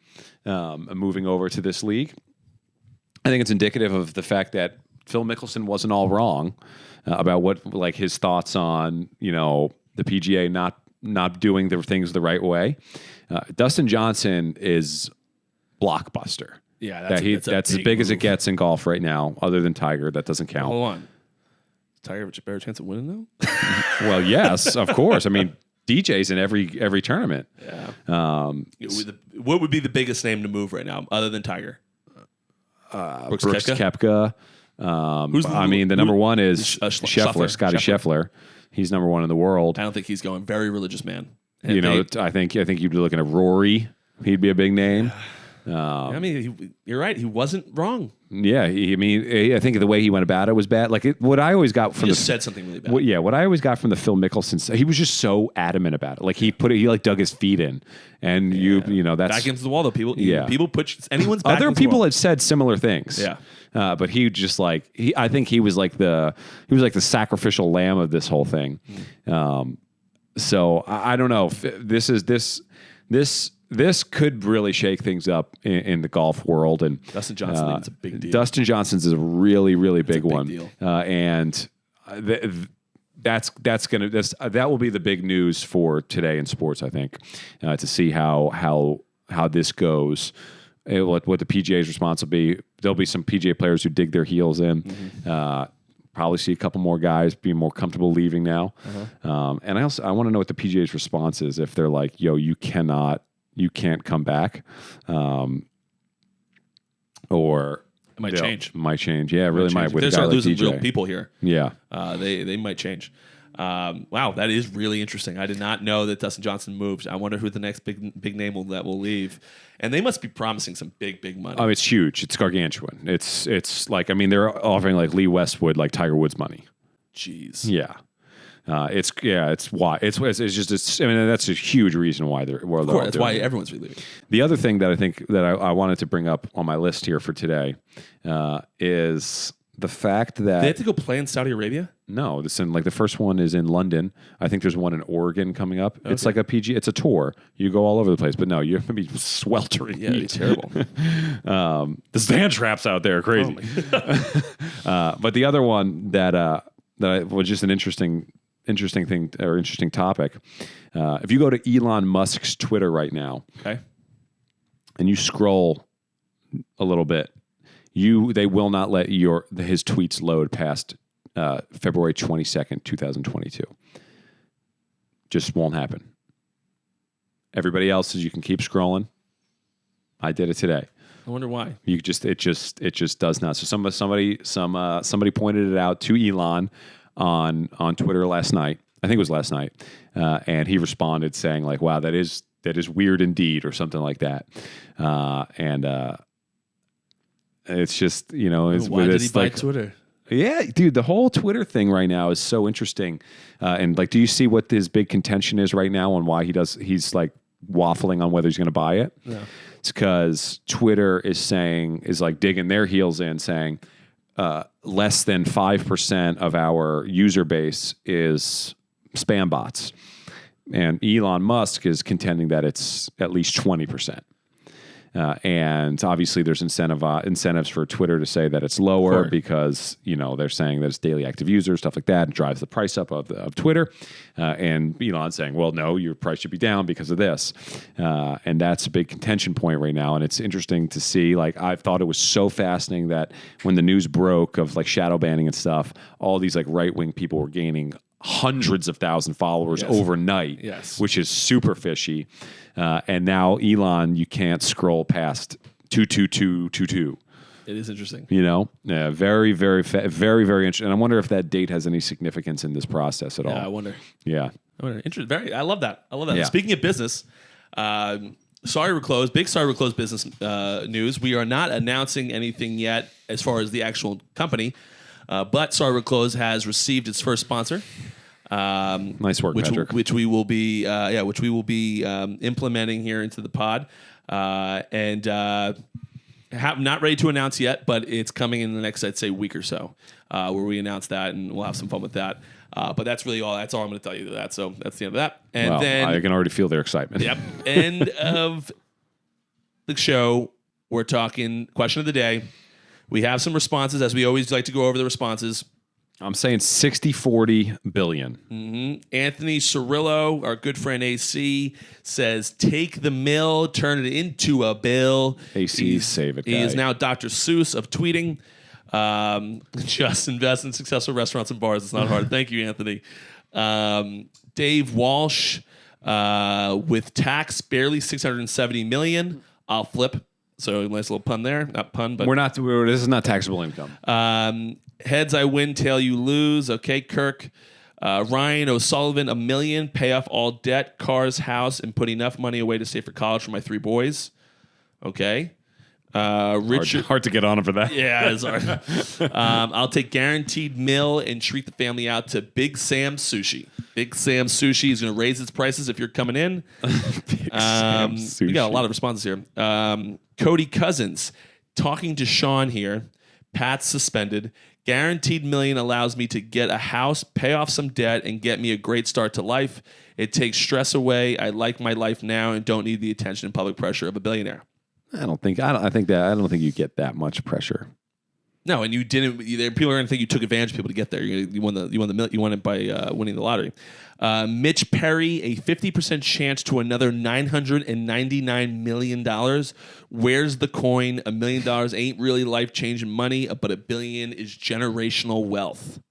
moving over to this league. I think it's indicative of the fact that Phil Mickelson wasn't all wrong about what, like, his thoughts on, the PGA not doing the things the right way. Dustin Johnson is blockbuster. Yeah, that's as big as it gets in golf right now, other than Tiger. That doesn't count. Hold on. Tiger have a better chance of winning, though? Well, yes, of course. I mean, DJ's in every tournament. Yeah. What would be the biggest name to move right now, other than Tiger? Brooks Koepka. The number one is Scheffler, Scotty Scheffler. He's number one in the world. I don't think he's going. Very religious man. I think you'd be looking at Rory. He'd be a big name. You're right. He wasn't wrong. Yeah, I think the way he went about it was bad. Like, what I always got from said something really bad. What I always got from the Phil Mickelson, he was just so adamant about it. Like, he dug his feet in, and that's back into the wall though. People put anyone's back other into people the wall. had said similar things. Yeah. But he just I think he was like the sacrificial lamb of this whole thing. So I don't know if this could really shake things up in the golf world. And Dustin Johnson, it's a big deal. Dustin Johnson's is a really, really big one. Deal. And that will be the big news for today in sports, I think, to see how this goes. What the PGA's response will be. There'll be some PGA players who dig their heels in. Mm-hmm. Probably see a couple more guys being more comfortable leaving now. Uh-huh. And I want to know what the PGA's response is if they're like, "Yo, you can't come back," or it might change. Might change. Yeah, it really might. With start losing DJ. real people here. Yeah, they might change. Wow, that is really interesting. I did not know that Dustin Johnson moved. I wonder who the next big name will leave. And they must be promising some big money. Oh, it's huge. It's gargantuan. It's like, they're offering like Lee Westwood, like Tiger Woods money. Jeez. Yeah. It's why that's a huge reason why they're. Of course, that's why everyone's leaving. The other thing that I think that I wanted to bring up on my list here for today is the fact that they have to go play in Saudi Arabia. No, the first one is in London. I think there's one in Oregon coming up. Okay. It's like it's a tour. You go all over the place, but no, you're going to be sweltering. Yeah, it's terrible. The sand traps out there are crazy. Oh but the other one that was just an interesting thing or interesting topic. If you go to Elon Musk's Twitter right now, okay, and you scroll a little bit, they will not let his tweets load past February 22nd, 2022. Just won't happen. Everybody else says you can keep scrolling. I did it today. I wonder why. It just does not. So somebody pointed it out to Elon on Twitter last night. I think it was last night, and he responded saying like, "Wow, that is weird indeed," or something like that. It's just why did he buy Twitter? Yeah, dude, the whole Twitter thing right now is so interesting. And like, do you see what his big contention is right now on why he's like waffling on whether he's going to buy it? Yeah. It's because Twitter is like digging their heels in, saying less than 5% of our user base is spam bots. And Elon Musk is contending that it's at least 20%. And obviously there's incentives for Twitter to say that it's lower because, they're saying that it's daily active users, stuff like that, and drives the price up of Twitter. And Elon's saying, well, no, your price should be down because of this. And that's a big contention point right now. And it's interesting to see, I thought it was so fascinating that when the news broke of shadow banning and stuff, all these right-wing people were gaining hundreds of thousand followers overnight, which is super fishy. And now Elon, you can't scroll past 22222. It is interesting. Yeah, very, very, very, very interesting. And I wonder if that date has any significance in this process at all. I wonder. Yeah. Interesting. I love that. Yeah. Speaking of business, sorry we're closed. Big sorry we're closed business news. We are not announcing anything yet as far as the actual company, but Sorry We're Closed has received its first sponsor. Nice work, Patrick. Which we will be implementing here into the pod, not ready to announce yet, but it's coming in the next, I'd say, week or so, where we announce that, and we'll have some fun with that. But that's really all. That's all I'm going to tell you. So that's the end of that. And then I can already feel their excitement. Yep. End of the show. We're talking question of the day. We have some responses, as we always like to go over the responses. I'm saying 60-40 billion. Mm-hmm. Anthony Cirillo, our good friend AC, says, take the mill, turn it into a bill. AC's save it guy. He is now Dr. Seuss of tweeting. Just invest in successful restaurants and bars. It's not hard. Thank you, Anthony. Dave Walsh, with tax barely $670 million. I'll flip. So nice little pun there. Not pun, but this is not taxable income. Heads I win, tail you lose. Okay, Kirk. Ryan O'Sullivan, $1 million, pay off all debt, cars, house, and put enough money away to save for college for my 3 boys. Okay. Richard, hard to get on him for that. Yeah, it's hard. I'll take guaranteed mill and treat the family out to Big Sam Sushi. Big Sam Sushi is going to raise its prices if you're coming in. Big Sam Sushi. We got a lot of responses here. Cody Cousins, talking to Sean here. Pat's suspended. Guaranteed million allows me to get a house, pay off some debt, and get me a great start to life. It takes stress away. I like my life now and don't need the attention and public pressure of a billionaire. I don't think you get that much pressure. No, and you didn't. People are going to think you took advantage of people to get there. You won it by winning the lottery. Mitch Perry, a 50% chance to another $999 million. Where's the coin? $1 million ain't really life-changing money, but $1 billion is generational wealth.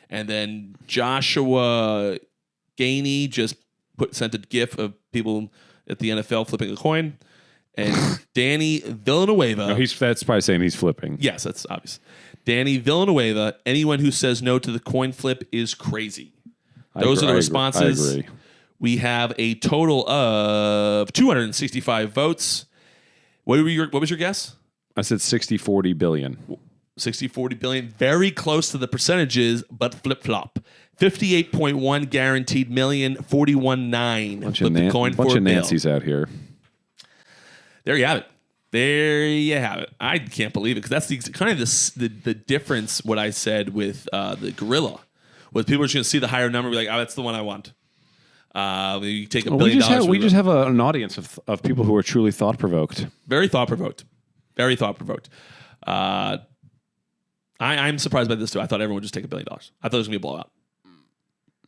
And then Joshua Gainey just sent a GIF of people at the NFL flipping a coin. And Danny Villanueva. No, that's probably saying he's flipping. Yes, that's obvious. Danny Villanueva, anyone who says no to the coin flip is crazy. Those are the responses. I agree. We have a total of 265 votes. What was your guess? I said 60-40 billion. 60-40 billion. Very close to the percentages, but flip-flop. 58.1 guaranteed million, 41.9. Flip the coin for a bunch of Nancy's out here. There you have it. There you have it. I can't believe it because that's kind of the difference. What I said with the gorilla, was people are just going to see the higher number, and be like, "Oh, that's the one I want." You take $1 billion. We just have an audience of people who are truly thought provoked. Very thought provoked. Very thought provoked. I'm surprised by this too. I thought everyone would just take $1 billion. I thought it was going to be a blowout.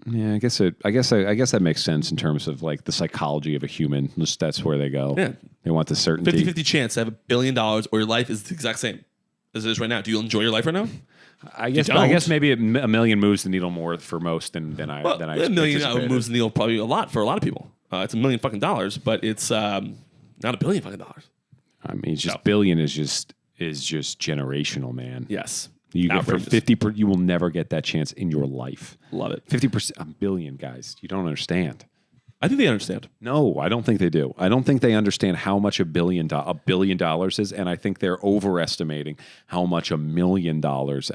Yeah, I guess that makes sense in terms of like the psychology of a human. That's where they go. Yeah. They want the certainty. 50-50 chance to have $1 billion or your life is the exact same as it is right now. Do you enjoy your life right now? I guess maybe $1 million moves the needle more for most than I $1 million moves the needle probably a lot for a lot of people. It's $1 million fucking dollars, but it's not $1 billion fucking dollars. I mean, it's just billion is just generational, man. Yes. You get for 50%, you will never get that chance in your life. Love it. 50%, $1 billion, guys. You don't understand. I think they understand. No, I don't think they do. I don't think they understand how much $1 billion is, and I think they're overestimating how much $1 million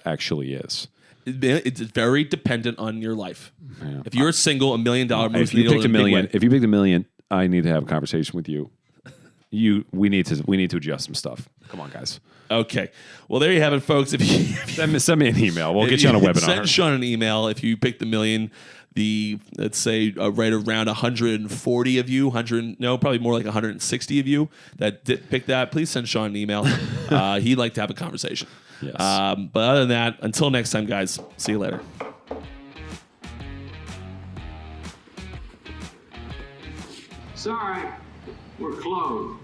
actually is. It's very dependent on your life. Yeah. If you're single, $1 million moves the needle. If you picked $1 million, I need to have a conversation with you. We need to adjust some stuff. Come on, guys. Okay. Well, there you have it, folks. If you send me an email. We'll get you on a webinar. Send Sean an email if you picked $1 million. let's say right around 140 of you, probably more like 160 of you that did pick that, please send Sean an email. He'd like to have a conversation. Yes. But other than that, until next time, guys, see you later. Sorry, we're closed.